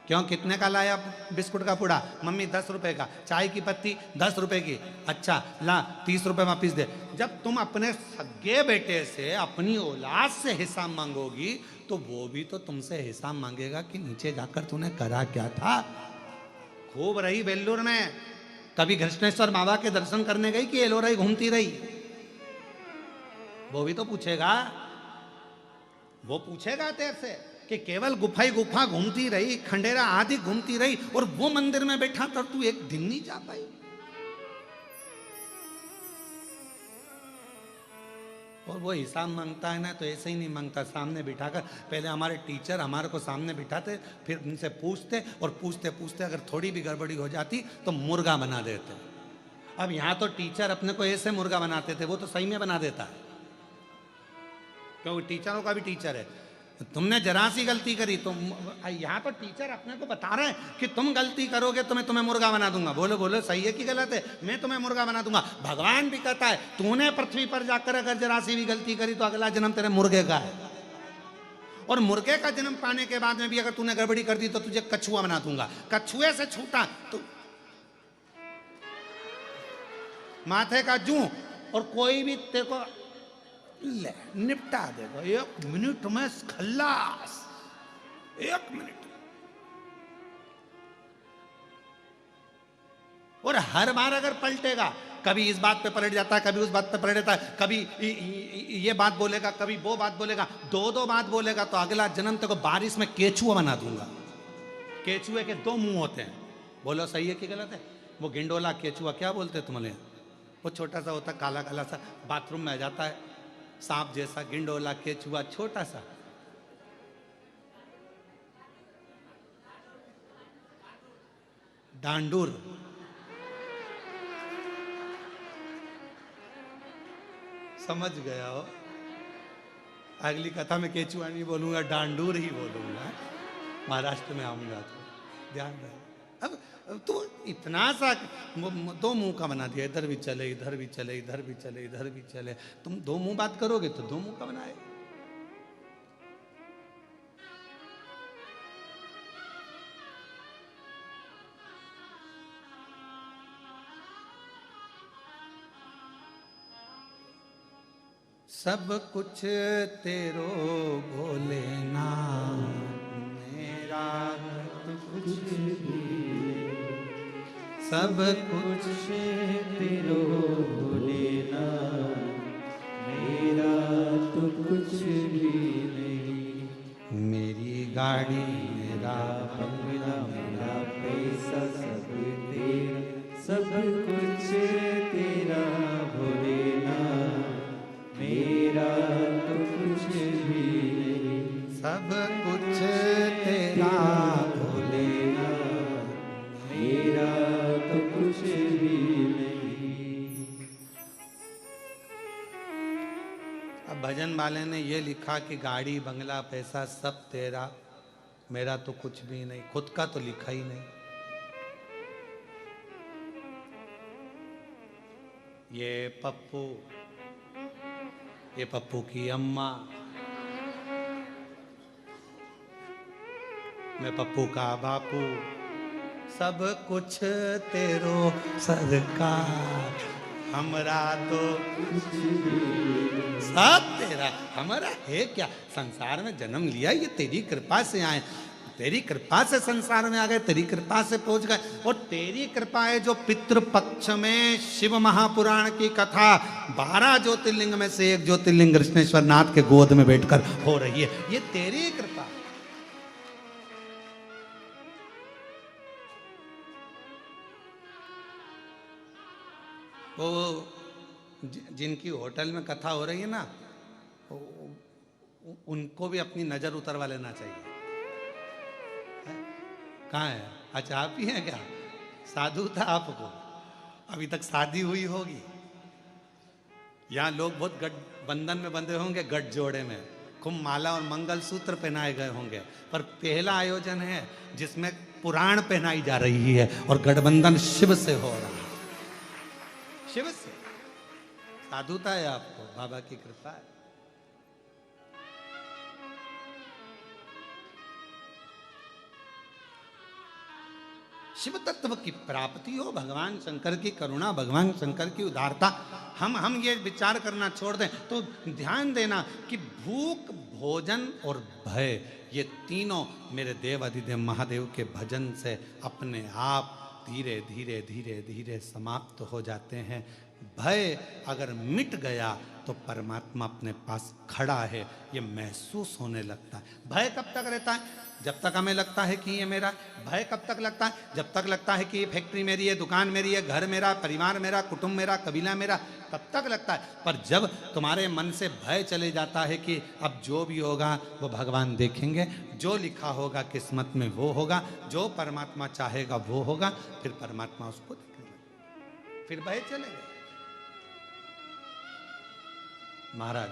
[SPEAKER 1] क्यों, कितने का लाया बिस्कुट का पुड़ा? मम्मी 10 रुपए का। चाय की पत्ती 10 रुपए की। अच्छा ला 30 रुपए वापिस दे। जब तुम अपने सगे बेटे से, अपनी औलाद से हिसाब मांगोगी तो वो भी तो तुमसे हिसाब मांगेगा कि नीचे जाकर तूने करा क्या था। खूब रही बेल्लूर में, कभी कृष्णेश्वर बाबा के दर्शन करने गई कि एलोराई घूमती रही? वो भी तो पूछेगा, वो पूछेगा तेरे से कि केवल गुफा ही गुफा घूमती रही, खंडेरा आदि घूमती रही, और वो मंदिर में बैठा तब तू एक दिन नहीं जा पाई। और वो हिसाब मांगता है ना तो ऐसे ही नहीं मांगता, सामने बिठाकर। पहले हमारे टीचर हमारे को सामने बिठाते, फिर उनसे पूछते, और पूछते पूछते अगर थोड़ी भी गड़बड़ी हो जाती तो मुर्गा बना देते। अब यहाँ तो टीचर अपने को ऐसे मुर्गा बनाते थे, वो तो सही में बना देता है, क्योंकि टीचरों का भी टीचर है। तुमने जरा सी गलती करी तो यहाँ तो टीचर अपने को बता रहे हैं कि तुम गलती करोगे तो मैं तुम्हें मुर्गा बना दूंगा। बोलो बोलो सही है कि गलत है? मैं तुम्हें मुर्गा बना दूंगा। भगवान भी कहता है तूने पृथ्वी पर जाकर अगर जरा सी भी गलती करी तो अगला जन्म तेरे मुर्गे का है, और मुर्गे का जन्म पाने के बाद में भी अगर तूने गड़बड़ी कर दी तो तुझे कछुआ बना दूंगा। कछुए से छूटा तो माथे का जूं, और कोई भी तेरे को ले निपटा देगा 1 मिनट में, खल्लास 1 मिनट। और हर बार अगर पलटेगा, कभी इस बात पे पलट जाता है, कभी उस बात पे पलट जाता है, कभी ये बात बोलेगा, कभी वो बात बोलेगा, दो बात बोलेगा, तो अगला जन्म तेको बारिश में केचुआ बना दूंगा। केचुए के दो मुंह होते हैं, बोलो सही है कि गलत है? वो गिंडोला केचुआ क्या बोलते हैं तुम्हारे? वो छोटा सा होता, काला काला सा, बाथरूम में आ जाता है, सांप जैसा। गिंडोला केचुआ छोटा सा। डांडूर, समझ गया हो। अगली कथा में केचुआ नहीं बोलूंगा, डांडूर ही बोलूंगा। महाराष्ट्र में आऊंगा तो ध्यान रहे। अब तो इतना सा दो मुंह का बना दिया, इधर भी चले, इधर भी चले, इधर भी चले, इधर भी चले। तुम दो मुंह बात करोगे तो दो मुंह का बनाए। सब कुछ तेरो भोलेनाथ, मेरा तो कुछ भी, सब कुछ
[SPEAKER 2] तेरो भोलेनाथ, मेरा तो कुछ भी नहीं।
[SPEAKER 1] मेरी गाड़ी, मेरा
[SPEAKER 2] बंगला, मेरा पैसा सब तेरा, सब कुछ तेरा भोलेनाथ, मेरा तो कुछ भी नहीं।
[SPEAKER 1] सब कुछ तेरा
[SPEAKER 2] भोलेनाथ, मेरा तो कुछ भी नहीं।
[SPEAKER 1] अब भजन वाले ने ये लिखा कि गाड़ी बंगला पैसा सब तेरा, मेरा तो कुछ भी नहीं। खुद का तो लिखा ही नहीं। ये पप्पू की अम्मा, मैं पप्पू का बापू, सब कुछ तेरो सरकार, हमरा तो सब तेरा। हमारा है क्या? संसार में जन्म लिया, ये तेरी कृपा से आए, तेरी कृपा से संसार में आ गए, तेरी कृपा से पहुंच गए। और तेरी कृपा है जो पितृपक्ष में शिव महापुराण की कथा 12 ज्योतिर्लिंग में से एक ज्योतिर्लिंग कृष्णेश्वर नाथ के गोद में बैठकर हो रही है, ये तेरी कृपा। वो जिनकी होटल में कथा हो रही है ना, उनको भी अपनी नजर उतरवा लेना चाहिए। कहाँ है? अच्छा आप ही हैं क्या? साधु था आपको, अभी तक शादी हुई होगी। यहाँ लोग बहुत गठ बंधन में बंधे होंगे, गठ जोड़े में खूब माला और मंगल सूत्र पहनाए गए होंगे, पर पहला आयोजन है जिसमें पुराण पहनाई जा रही है और गठबंधन शिव से हो रहा है। शिव से साधुता है आपको, बाबा की कृपा है। शिव तत्व की प्राप्ति हो, भगवान शंकर की करुणा, भगवान शंकर की उदारता, हम ये विचार करना छोड़ दें तो ध्यान देना कि भूख, भोजन और भय, ये तीनों मेरे देव अधिदेव महादेव के भजन से अपने आप धीरे धीरे धीरे धीरे समाप्त हो जाते हैं। भय अगर मिट गया तो परमात्मा अपने पास खड़ा है, ये महसूस होने लगता है। भय कब तक रहता है? जब तक हमें लगता है कि ये मेरा। भय कब तक लगता है? जब तक लगता है कि ये फैक्ट्री मेरी है, दुकान मेरी है, घर मेरा, परिवार मेरा, कुटुंब मेरा, कबीला मेरा, तब तक लगता है। पर जब तुम्हारे मन से भय चले जाता है कि अब जो भी होगा वो भगवान देखेंगे, जो लिखा होगा किस्मत में वो होगा, जो परमात्मा चाहेगा वो होगा, फिर परमात्मा उसको देखेगा, फिर भय चले गए। महाराज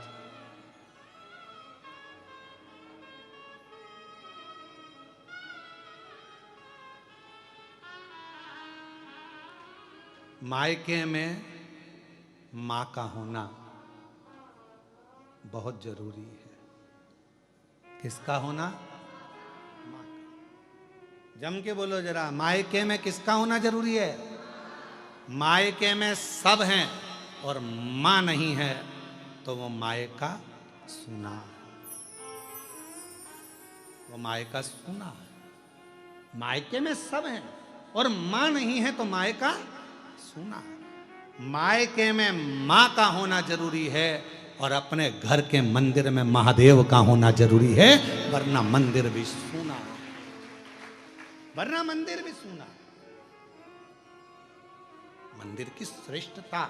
[SPEAKER 1] मायके में मां का होना बहुत जरूरी है। किसका होना? मां का। जम के बोलो जरा, मायके में किसका होना जरूरी है? मायके में सब हैं और मां नहीं है तो वो मायका सुना, वो मायका सुना। मायके में सब हैं और मां नहीं है तो मायका सूना। मायके में मां का होना जरूरी है और अपने घर के मंदिर में महादेव का होना जरूरी है, वरना मंदिर भी सूना, वरना मंदिर भी सूना। मंदिर की श्रेष्ठता,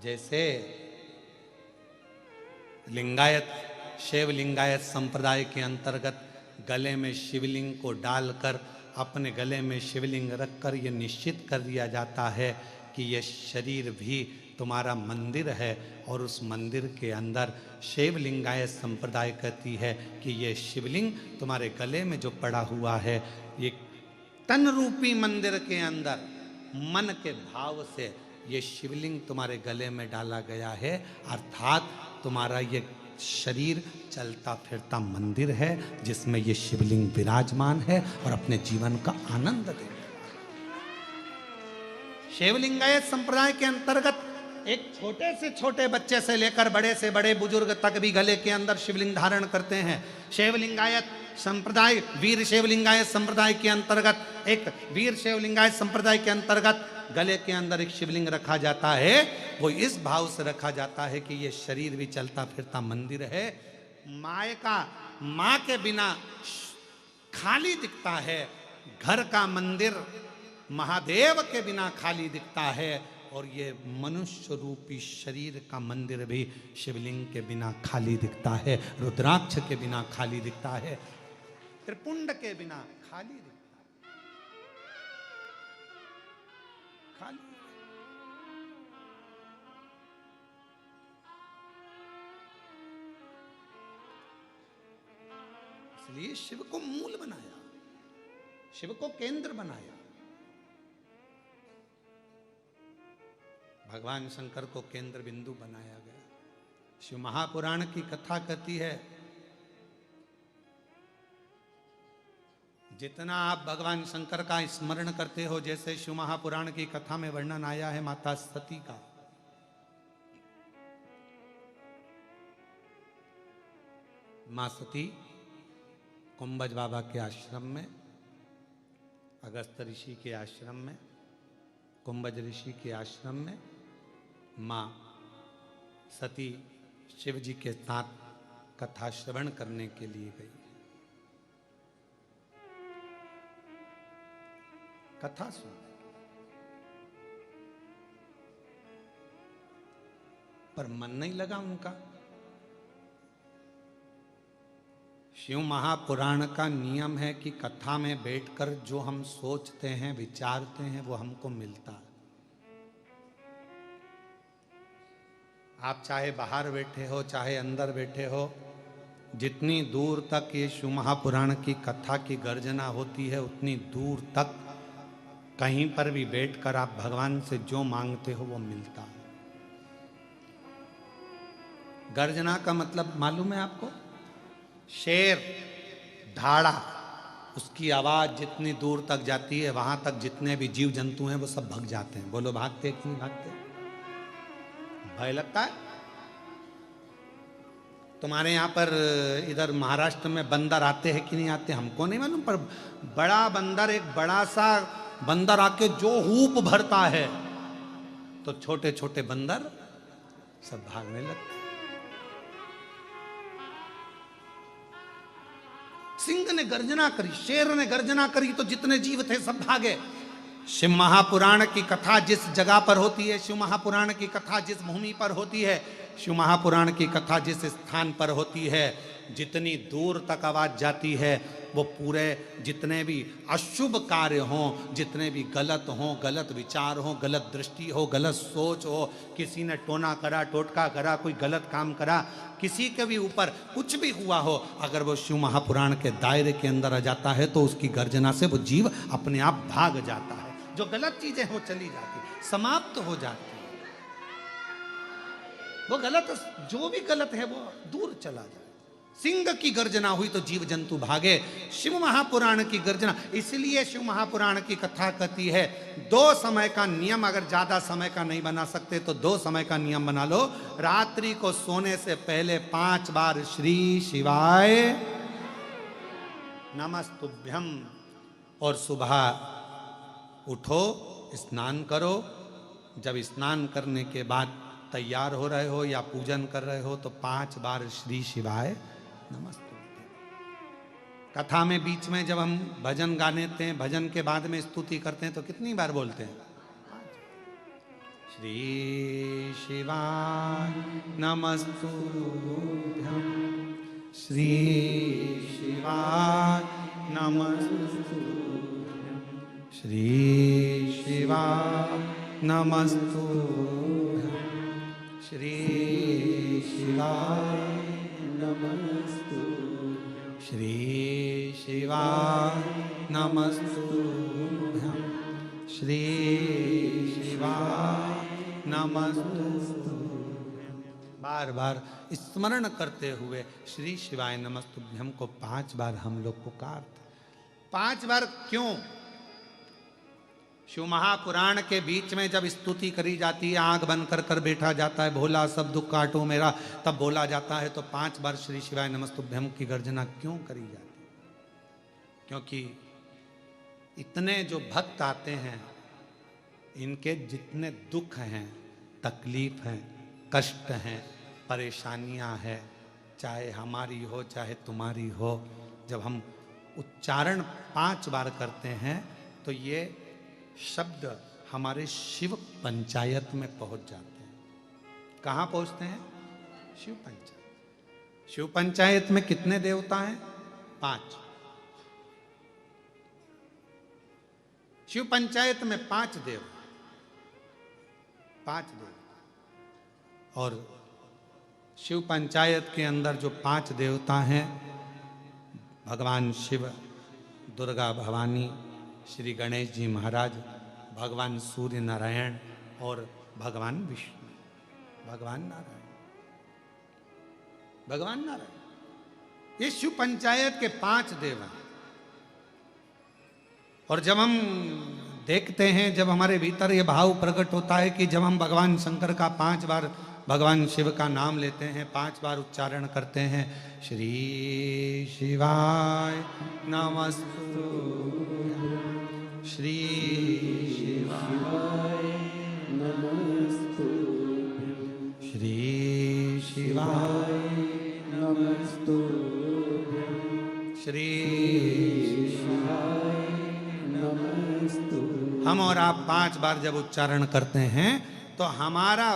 [SPEAKER 1] जैसे लिंगायत, शैव लिंगायत संप्रदाय के अंतर्गत गले में शिवलिंग को डालकर अपने गले में शिवलिंग रखकर यह निश्चित कर दिया जाता है कि यह शरीर भी तुम्हारा मंदिर है, और उस मंदिर के अंदर शैव लिंगायत संप्रदाय कहती है कि यह शिवलिंग तुम्हारे गले में जो पड़ा हुआ है, ये तन रूपी मंदिर के अंदर मन के भाव से ये शिवलिंग तुम्हारे गले में डाला गया है, अर्थात तुम्हारा ये शरीर चलता फिरता मंदिर है जिसमें ये शिवलिंग विराजमान है और अपने जीवन का आनंद दे। शिवलिंगायत संप्रदाय के अंतर्गत एक छोटे से छोटे बच्चे से लेकर बड़े से बड़े बुजुर्ग तक भी गले के अंदर शिवलिंग धारण करते हैं। शिवलिंगायत संप्रदाय, वीर शिवलिंगायत संप्रदाय के अंतर्गत एक वीर शिवलिंगायत संप्रदाय के अंतर्गत गले के अंदर एक शिवलिंग रखा जाता है। वो इस भाव से रखा जाता है कि ये शरीर भी चलता फिरता मंदिर है, माँ के बिना खाली दिखता है, घर का मंदिर महादेव के बिना खाली दिखता है, और ये मनुष्य रूपी शरीर का मंदिर भी शिवलिंग के बिना खाली दिखता है, रुद्राक्ष के बिना खाली दिखता है, त्रिपुंड के बिना खाली दिखता है, खाली। इसलिए शिव को मूल बनाया, शिव को केंद्र बनाया। भगवान शंकर को केंद्र बिंदु बनाया गया। शिव महापुराण की कथा कहती है, जितना आप भगवान शंकर का स्मरण करते हो, जैसे शिव महापुराण की कथा में वर्णन आया है माता सती का, मां सती कुंभज बाबा के आश्रम में, अगस्त ऋषि के आश्रम में, कुंभज ऋषि के आश्रम में मां सती शिव जी के साथ कथा श्रवण करने के लिए गई। कथा सुन, पर मन नहीं लगा उनका। शिव महापुराण का नियम है कि कथा में बैठकर जो हम सोचते हैं, विचारते हैं, वो हमको मिलता है। आप चाहे बाहर बैठे हो, चाहे अंदर बैठे हो, जितनी दूर तक ये शिव महापुराण की कथा की गर्जना होती है, उतनी दूर तक कहीं पर भी बैठकर आप भगवान से जो मांगते हो वो मिलता है। गर्जना का मतलब मालूम है आपको? शेर, धाड़ा, उसकी आवाज जितनी दूर तक जाती है, वहां तक जितने भी जीव जंतु हैं वो सब भाग जाते हैं। बोलो भागते कि नहीं भागते? भय लगता है? तुम्हारे यहाँ पर इधर महाराष्ट्र में बंदर आते हैं कि नहीं आते हमको नहीं मालूम, पर बड़ा बंदर, एक बड़ा सा बंदर आके जो हूप भरता है तो छोटे छोटे बंदर सब भागने लगते। सिंह ने गर्जना करी, शेर ने गर्जना करी तो जितने जीव थे सब भागे। शिव महापुराण की कथा जिस जगह पर होती है, शिव महापुराण की कथा जिस भूमि पर होती है, शिव महापुराण की कथा जिस स्थान पर होती है, जितनी दूर तक आवाज जाती है वो पूरे जितने भी अशुभ कार्य हों, जितने भी गलत हों, गलत विचार हो, गलत दृष्टि हो, गलत सोच हो, किसी ने टोना करा, टोटका करा, कोई गलत काम करा, किसी के भी ऊपर कुछ भी हुआ हो, अगर वो शिव महापुराण के दायरे के अंदर आ जाता है तो उसकी गर्जना से वो जीव अपने आप भाग जाता है। जो गलत चीजें हो चली जाती, समाप्त हो जाती, वो गलत, जो भी गलत है वो दूर चला जाए। सिंह की गर्जना हुई तो जीव जंतु भागे। शिव महापुराण की गर्जना, इसलिए शिव महापुराण की कथा कहती है 2 समय का नियम, अगर ज्यादा समय का नहीं बना सकते तो 2 समय का नियम बना लो। रात्रि को सोने से पहले 5 बार श्री शिवाय नमस्तुभ्यम, और सुबह उठो स्नान करो। जब स्नान करने के बाद तैयार हो रहे हो या पूजन कर रहे हो तो 5 बार श्री शिवाय नमस्तुभ्यम। कथा में बीच में जब हम भजन गा लेते हैं, भजन के बाद में स्तुति करते हैं तो कितनी बार बोलते हैं? श्री शिवाय नमस्तुभ्यम, श्री शिवाय नमस्तुभ्यम, श्री शिवाय नमस्तुभ्यम, श्री शिवाय नमस्तुभ्यम, श्री शिवाय नमस्तुभ्यम, श्री शिवाय नमस्तुभ्यम। बार बार स्मरण करते हुए श्री शिवाय नमस्तुभ्यम को 5 बार हम लोग पुकारते। 5 बार क्यों? शिव महापुराण के बीच में जब स्तुति करी जाती है, आंख बंद कर कर बैठा जाता है, भोला सब दुख काटो मेरा, तब बोला जाता है तो 5 बार श्री शिवाय नमस्तुभ्यम की गर्जना क्यों करी जाती? क्योंकि इतने जो भक्त आते हैं, इनके जितने दुख हैं, तकलीफ हैं, कष्ट हैं, परेशानियां हैं, चाहे हमारी हो चाहे तुम्हारी हो, जब हम उच्चारण 5 बार करते हैं तो ये शब्द हमारे शिव पंचायत में पहुंच जाते हैं। कहाँ पहुंचते हैं? शिव पंचायत। शिव पंचायत में कितने देवता हैं? 5। शिव पंचायत में 5 देव, 5 देव। और शिव पंचायत के अंदर जो 5 देवता हैं, भगवान शिव, दुर्गा भवानी, श्री गणेश जी महाराज, भगवान सूर्य नारायण और भगवान विष्णु, भगवान नारायण, भगवान नारायण, ये शिव पंचायत के 5 देव हैं। और जब हम देखते हैं, जब हमारे भीतर ये भाव प्रकट होता है कि जब हम भगवान शंकर का 5 बार भगवान शिव का नाम लेते हैं, 5 बार उच्चारण करते हैं, श्री शिवाय नमस्तुभ्यम, श्री शिवाय नमस्तुभ्यम, श्री शिवाय नमस्तुभ्यम, श्री शिवाय नमस्तुभ्यम। हम और आप 5 बार जब उच्चारण करते हैं तो हमारा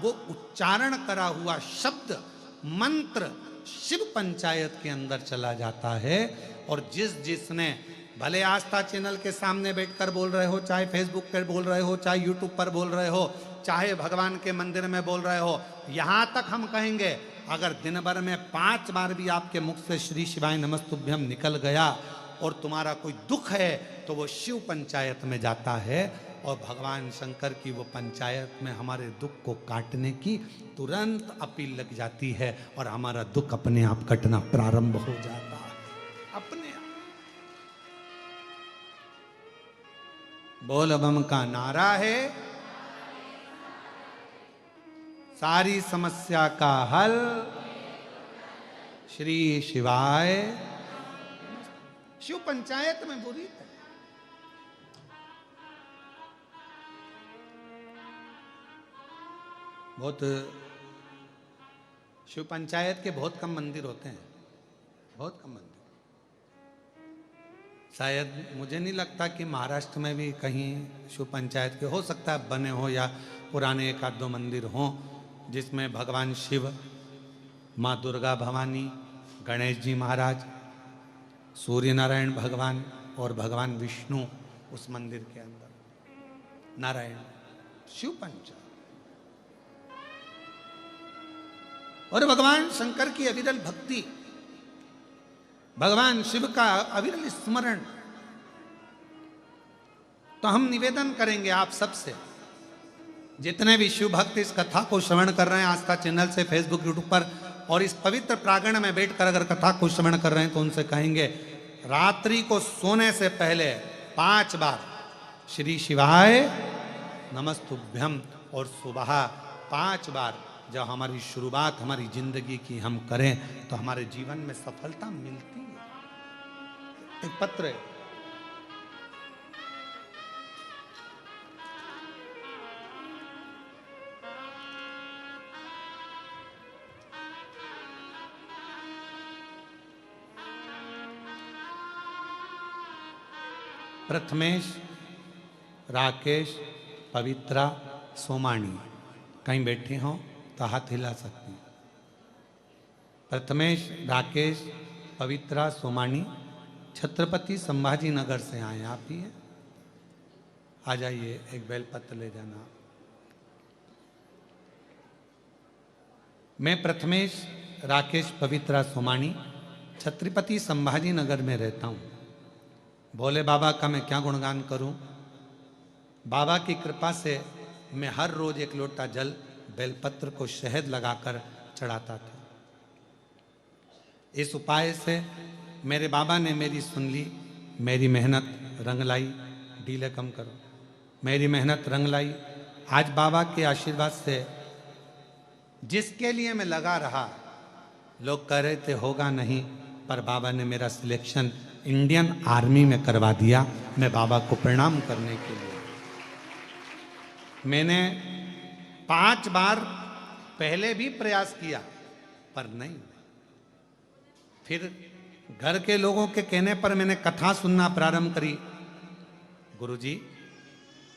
[SPEAKER 1] वो उच्चारण करा हुआ शब्द, मंत्र शिव पंचायत के अंदर चला जाता है। और जिसने भले आस्था चैनल के सामने बैठकर बोल रहे हो, चाहे फेसबुक पर बोल रहे हो, चाहे यूट्यूब पर बोल रहे हो, चाहे भगवान के मंदिर में बोल रहे हो, यहाँ तक हम कहेंगे अगर दिन भर में 5 बार भी आपके मुख से श्री शिवाय नमस्तुभ्यम निकल गया और तुम्हारा कोई दुख है तो वो शिव पंचायत में जाता है और भगवान शंकर की वो पंचायत में हमारे दुख को काटने की तुरंत अपील लग जाती है और हमारा दुख अपने आप कटना प्रारंभ हो जाता है, अपने आप। बोल बम का नारा है, सारी समस्या का हल श्री शिवाय। शिव पंचायत में बोली है। बहुत शिव पंचायत के बहुत कम मंदिर होते हैं, बहुत कम मंदिर। शायद मुझे नहीं लगता कि महाराष्ट्र में भी कहीं शिव पंचायत के, हो सकता है बने हो या पुराने 1-2 मंदिर हों जिसमें भगवान शिव, माँ दुर्गा भवानी, गणेश जी महाराज, सूर्य नारायण भगवान और भगवान विष्णु उस मंदिर के अंदर। नारायण शिव पंचायत। और भगवान शंकर की अविरल भक्ति, भगवान शिव का अविरल स्मरण। तो हम निवेदन करेंगे आप सबसे, जितने भी शिव भक्त इस कथा को श्रवण कर रहे हैं आस्था चैनल से, फेसबुक, यूट्यूब पर, और इस पवित्र प्रांगण में बैठकर अगर कथा को श्रवण कर रहे हैं तो उनसे कहेंगे रात्रि को सोने से पहले 5 बार श्री शिवाय नमस्तुभ्यम और सुबह 5 बार जब हमारी शुरुआत हमारी जिंदगी की हम करें तो हमारे जीवन में सफलता मिलती है। एक पत्र है, प्रथमेश, राकेश, पवित्रा, सोमानी कहीं बैठी हो तो हाथ हिला सकती हैं। प्रथमेश, राकेश, पवित्रा, सोमानी छत्रपति संभाजी नगर से आए। आप ही हैं? आ जाइए, एक बेलपत्र ले जाना। मैं प्रथमेश, राकेश, पवित्रा, सोमानी छत्रपति संभाजी नगर में रहता हूँ। भोले बाबा का मैं क्या गुणगान करूं। बाबा की कृपा से मैं हर रोज एक लोटा जल बेलपत्र को शहद लगाकर चढ़ाता था। इस उपाय से मेरे बाबा ने मेरी सुन ली, मेरी मेहनत रंग लाई। डीले कम करो। मेरी मेहनत रंग लाई। आज बाबा के आशीर्वाद से जिसके लिए मैं लगा रहा, लोग कह रहे थे होगा नहीं, पर बाबा ने मेरा सिलेक्शन इंडियन आर्मी में करवा दिया। मैं बाबा को प्रणाम करने के लिए, मैंने 5 बार पहले भी प्रयास किया पर नहीं। फिर घर के लोगों के कहने पर मैंने कथा सुनना प्रारंभ करी। गुरुजी,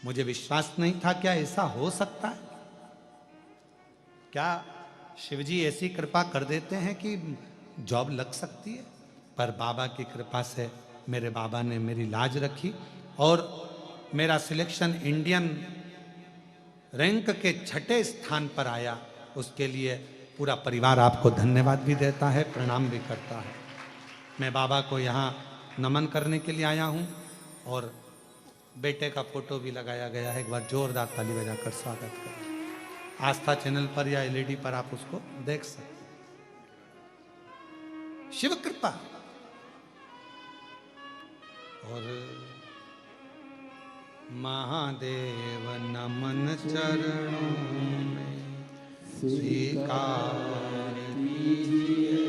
[SPEAKER 1] मुझे विश्वास नहीं था, क्या ऐसा हो सकता है? क्या शिवजी ऐसी कृपा कर देते हैं कि जॉब लग सकती है? पर बाबा की कृपा से मेरे बाबा ने मेरी लाज रखी और मेरा सिलेक्शन इंडियन रैंक के 6ठे स्थान पर आया। उसके लिए पूरा परिवार आपको धन्यवाद भी देता है, प्रणाम भी करता है। मैं बाबा को यहाँ नमन करने के लिए आया हूँ और बेटे का फोटो भी लगाया गया है। एक बार जोरदार ताली बजाकर स्वागत करें। आस्था चैनल पर या एलईडी पर आप उसको देख सकते हैं। शिव कृपा। और महादेव नमन चरणों में स्वीकार कीजिए,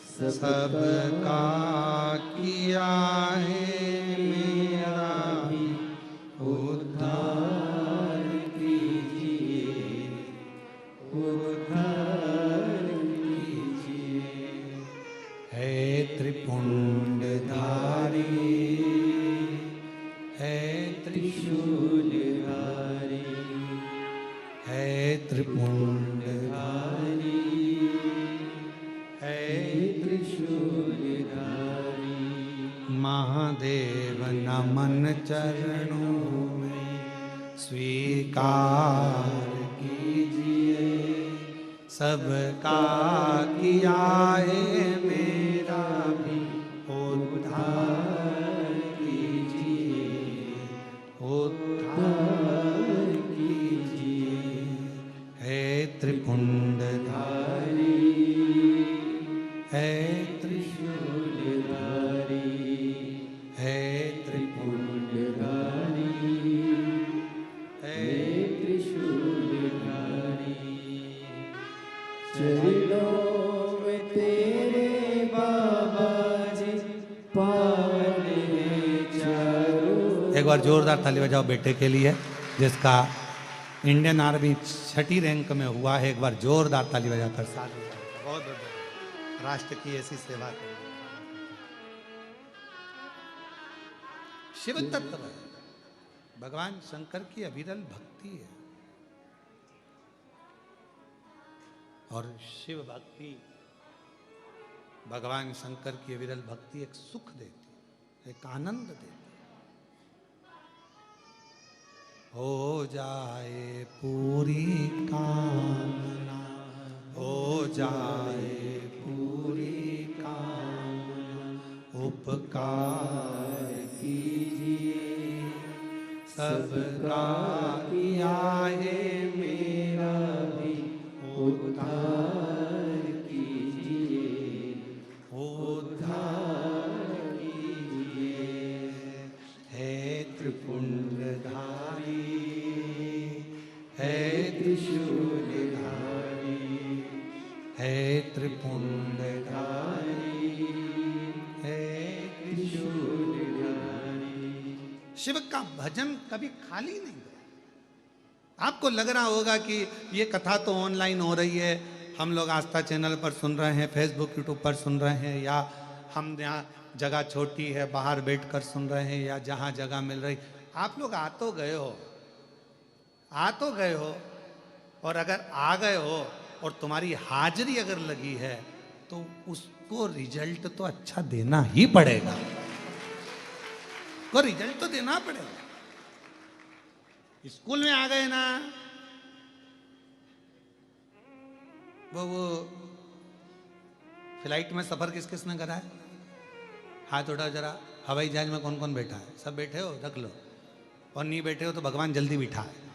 [SPEAKER 1] सबका किया है मेरा भी उद्धार कीजिए, उद्धार कीजिए। है त्रिपुंडधारी, है त्रिशूलधारी, है त्रिपुंडधारी, है त्रिशूलधारी। महादेव नमन चरणों में स्वीकार कीजिए, सबका किया है मेरा भी उद्धार कीजिए, उद्धार कीजिए। है त्रिपुंडधारी, है त्रिशूलधारी, है त्रिपुंडधारी, है त्रिशूलधारी।
[SPEAKER 2] चरणों में तेरे बाबा जी पावन है चारों।
[SPEAKER 1] एक बार जोरदार ताली बजाओ बेटे के लिए जिसका इंडियन आर्मी 6ठी रैंक में हुआ है। एक बार जोरदार ताली बजाकर साथ में बहुत बहुत राष्ट्र की ऐसी सेवा करें। शिव तत्व भगवान शंकर की अविरल भक्ति है और शिव भक्ति, भगवान शंकर की अविरल भक्ति एक सुख देती है, एक आनंद देती है। हो जाए पूरी कामना, हो जाए पूरी कामना, उपकार कीजिए, सबका किया है मेरा भी उद्धार कीजिए, उद्धार कीजिए। है त्रिपुंडधारी, है त्रिशूलधारी, है त्रिपुंडधारी, है त्रिशूलधारी। शिव का भजन कभी खाली नहीं गया। आपको लग रहा होगा कि ये कथा तो ऑनलाइन हो रही है, हम लोग आस्था चैनल पर सुन रहे हैं, फेसबुक यूट्यूब पर सुन रहे हैं या हम यहाँ जगह छोटी है, बाहर बैठकर सुन रहे हैं या जहाँ जगह मिल रही, आप लोग आ तो गए हो, और अगर आ गए हो और तुम्हारी हाजिरी अगर लगी है तो उसको रिजल्ट तो अच्छा देना ही पड़ेगा, को रिजल्ट तो देना पड़ेगा। स्कूल में आ गए ना, वो फ्लाइट में सफर किस किसने करा है? हाथ उठाओ जरा। हवाई जहाज में कौन कौन बैठा है? सब बैठे हो, रख लो। और नहीं बैठे हो तो भगवान जल्दी बिठा है।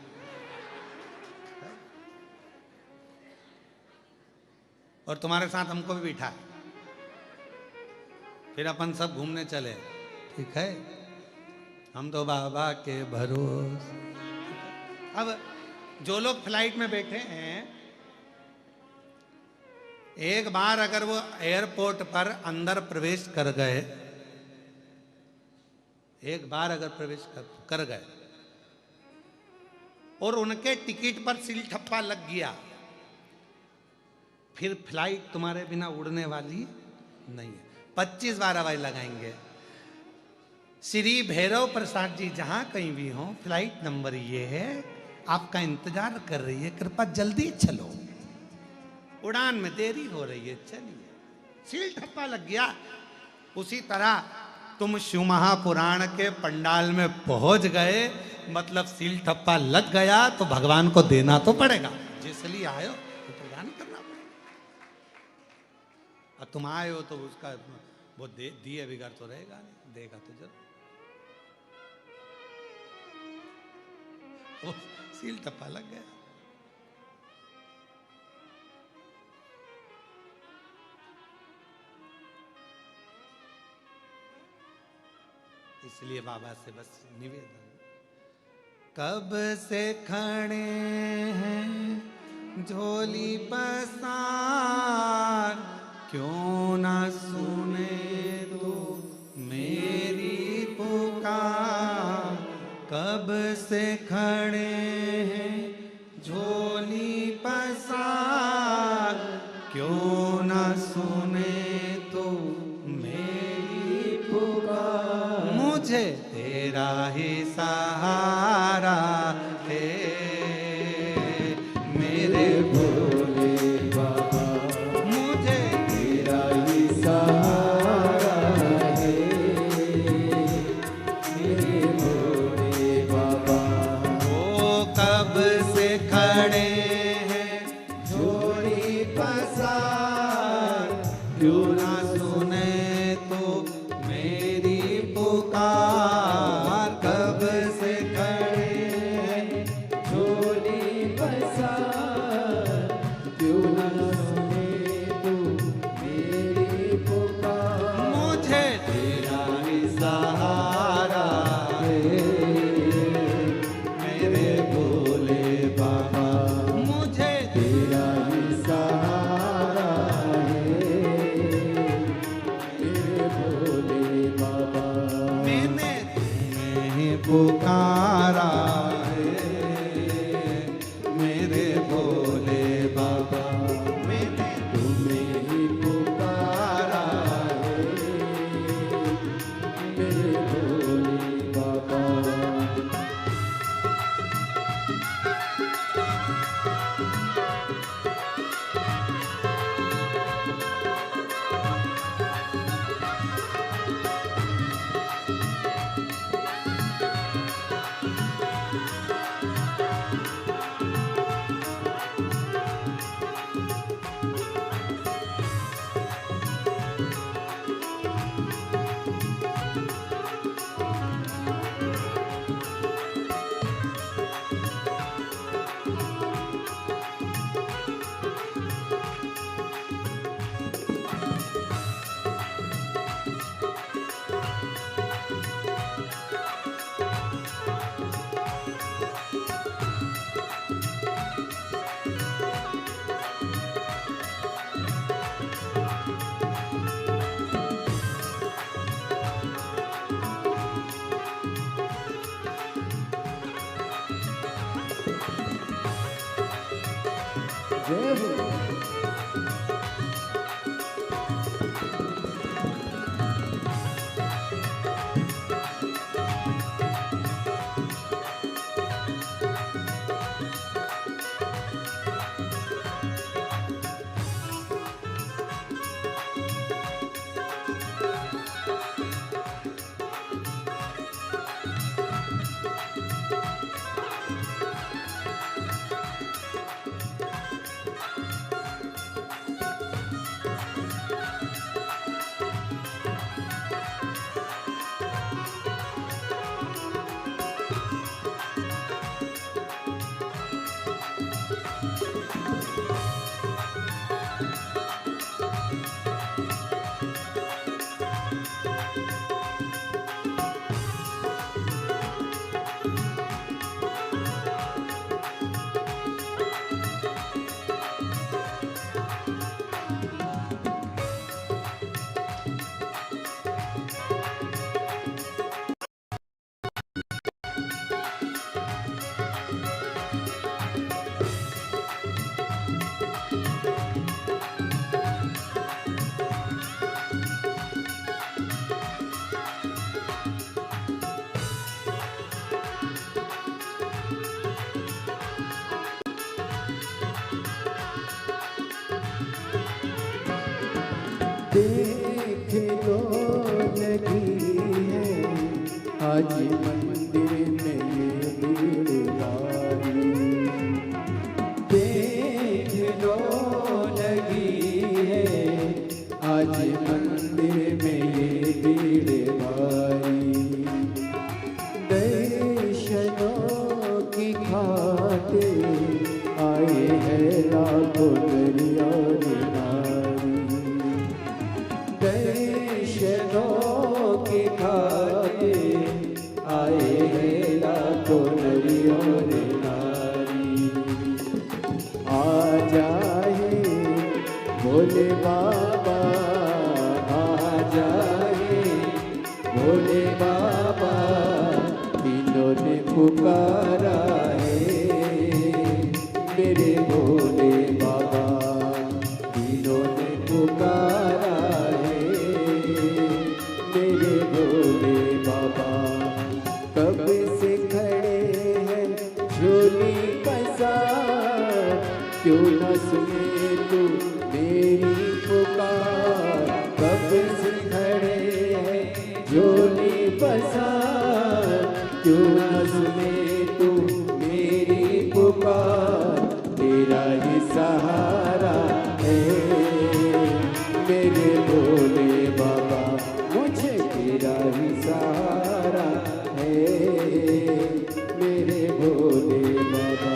[SPEAKER 1] और तुम्हारे साथ हमको भी बिठा है, फिर अपन सब घूमने चले, ठीक है? हम तो बाबा के भरोसे। अब जो लोग फ्लाइट में बैठे हैं, एक बार अगर वो एयरपोर्ट पर अंदर प्रवेश कर गए, एक बार अगर प्रवेश कर गए और उनके टिकट पर सील ठप्पा लग गया, फिर फ्लाइट तुम्हारे बिना उड़ने वाली नहीं है। 25 बार हवाई लगाएंगे। श्री भैरव प्रसाद जी जहां कहीं भी हो, फ्लाइट नंबर ये है, आपका इंतजार कर रही है, कृपया जल्दी चलो, उड़ान में देरी हो रही है, चलिए। सील ठप्पा लग गया। उसी तरह तुम शिव महापुराण के पंडाल में पहुंच गए, मतलब सील ठप्पा लग गया तो भगवान को देना तो पड़ेगा, जिसलिए आए हो तो प्रदान करना पड़ेगा। अब तुम आए हो तो उसका वो दिए बिगाड़ तो रहेगा नहीं, देगा तो जरूर। वो सील ठप्पा लग गया। इसलिए बाबा से बस निवेदन, कब से खड़े हैं झोली पसार, क्यों ना सुने तो मेरी पुकार। कब से खड़े हैं झोली पसार, क्यों ना सुने तो मेरी पुकार। मुझे तेरा ही सहारा है, मेरे भोले बाबा। मुझे तेरा ही सहारा है, मेरे भोले बाबा। वो कब से खड़े हैं झोली पसार, क्यों ना सुने तो मेरी पुकार। कब से खड़े हैं झोली पसार, क्यों ना सुने तो मेरी पुकार। मुझे तेरा ही सहारा है, मेरे भोले बाबा। मुझे तेरा ही सहारा है, मेरे भोले बाबा। मैंने तुम्हें पुकारा है, मेरे भोले बाबा। मैंने तुम्हें ही पुकारा है, मेरे भोले बाबा। जय हो।
[SPEAKER 2] देख लो लगी है आज मंदिर में ये भीड़ भारी। देख लो लगी है आज मंदिर में ये भीड़ भारी। दर्शनों की खातिर आए हैं लाखों नर और नारी। दर्शनों की खातिर आए हैं लाखों नर और नारी। आ जाए भोले बाबा, आ जाए भोले बाबा, तीनों ने पुकारा है मेरे भोले बाबा, तीनों ने पुकारा है मेरे भोले बाबा। कब से खड़े हैं झोली पसार, क्यों न सुने तू मेरी पुकार। कब से खड़े हैं झोली पसार, क्यों न सुने तू मेरी पुकार। तेरा ही सहारा है मेरे भोले बाबा, मुझे तेरा ही सहारा है मेरे भोले बाबा।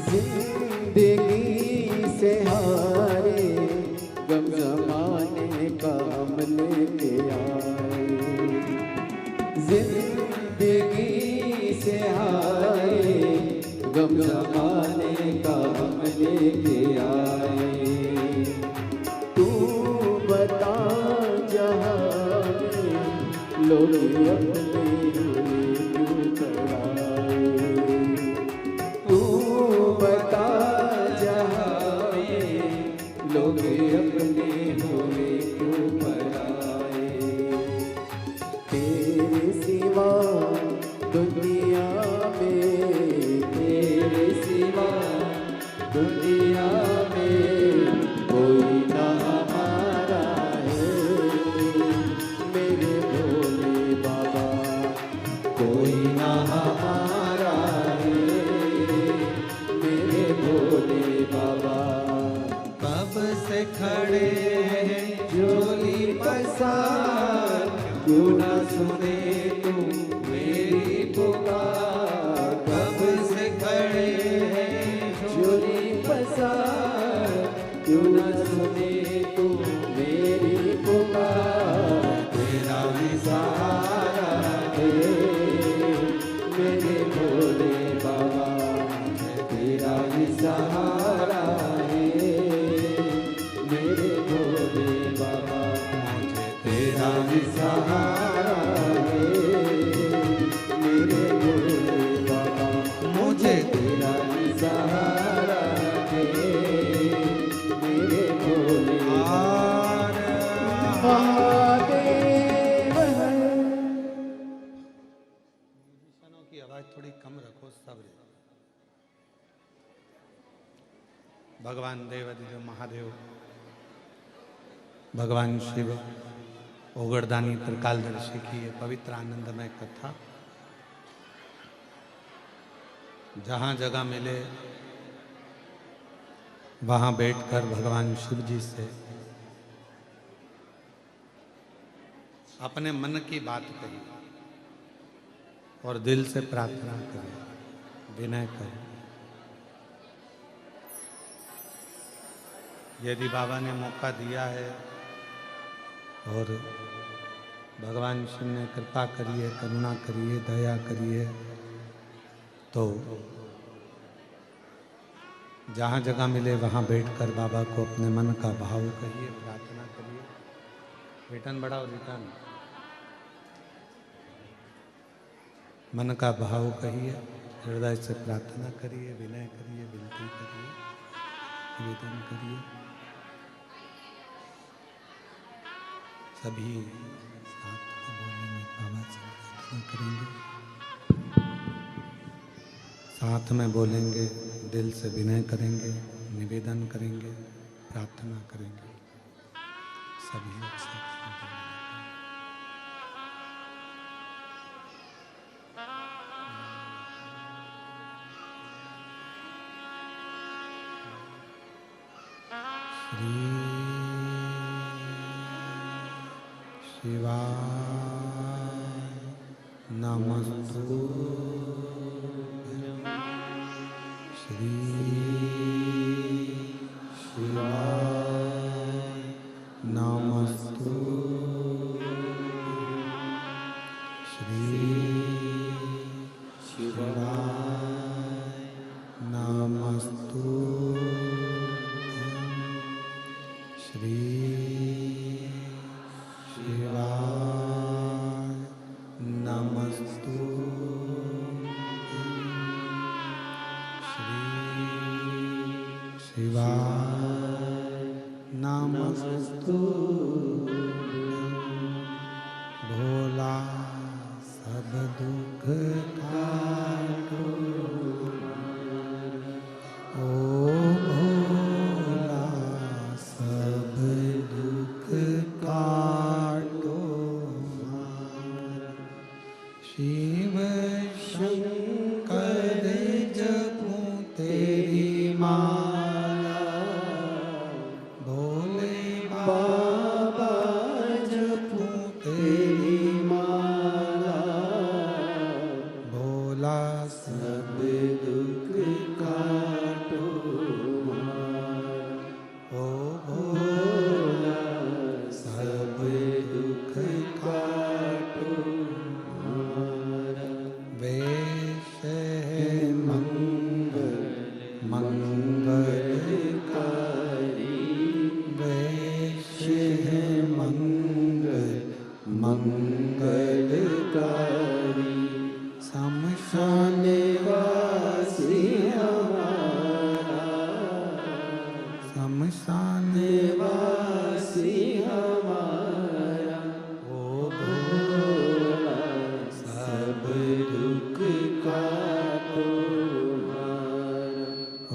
[SPEAKER 2] जिंदगी से हारे गम जमाने का हम लेके आए। जिंदगी से हारे गम जमाने का हम लेके आए। तू बता जहाँ लोग अपने क्यों कराए। तू बता जहाँ लोग अपने हुए क्यों पराए। तेरे सिवा दुनिया में, तेरे सिवा दुनिया में कोई ना हमारा है मेरे भोले बाबा। तेरा ही सहारा है मेरे भोले महादेव है।
[SPEAKER 1] म्यूजिशियनों की आवाज थोड़ी कम रखो, सब्र। भगवान देवादिदेव महादेव, भगवान शिव, ओगरदानी त्रिकालदर्शी की ये पवित्र आनंदमय कथा जहाँ जगह मिले वहाँ बैठकर भगवान शिव जी से अपने मन की बात कही और दिल से प्रार्थना करें, विनय करें। यदि बाबा ने मौका दिया है और भगवान शिव ने कृपा करिए, करुणा करिए, दया करिए, तो जहाँ जगह मिले वहाँ बैठकर बाबा को अपने मन का भाव कहिए, प्रार्थना करिए। रिटर्न बढ़ाओ, रिटर्न। मन का भाव कहिए, हृदय से प्रार्थना करिए, विनय करिए, विनती करिए, निवेदन करिए। सभी साथ में बोलेंगे, बाबा से प्रार्थना करेंगे, साथ में बोलेंगे, दिल से विनय करेंगे, निवेदन करेंगे, प्रार्थना करेंगे। सभी एक साथ में बोलेंगे। श्री शिवाय नमस्तुभ्यं। श्री शिवाय नमस्तुभ्यं। श्री शिवाय नमस्तुभ्यं। श्री शिवाय नमस्तुभ्यं। श्री शिवाय नमस्तुभ्यं। भोला सब दुख काटो, ओ भोला सब दुख काटो। शिव शंकर जपूं तेरी माला, भोले बाबा जपूं तेरी माला। भोला सब दुख काटो, ओ भोला सब दुख काटो। वेश है मंगल मंगलकारी, वेश है मंगल मंगलकारी। शमशान वासी हमारा, शमशान वासी हमारा। ओ भोला सब दुख काटो हमारा,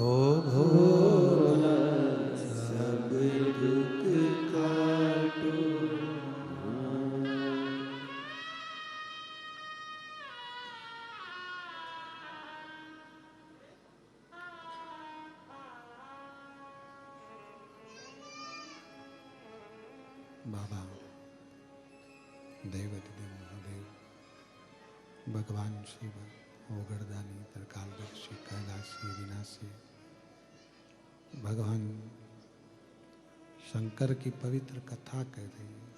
[SPEAKER 1] ओ भोला सब दुख काटो हमारा। बाबा देवादिदेव महादेव, भगवान शिव, ओगरदानी त्रिकालदर्शी, कैलाशी, विनाशी, भगवान शंकर की पवित्र कथा कह रही है।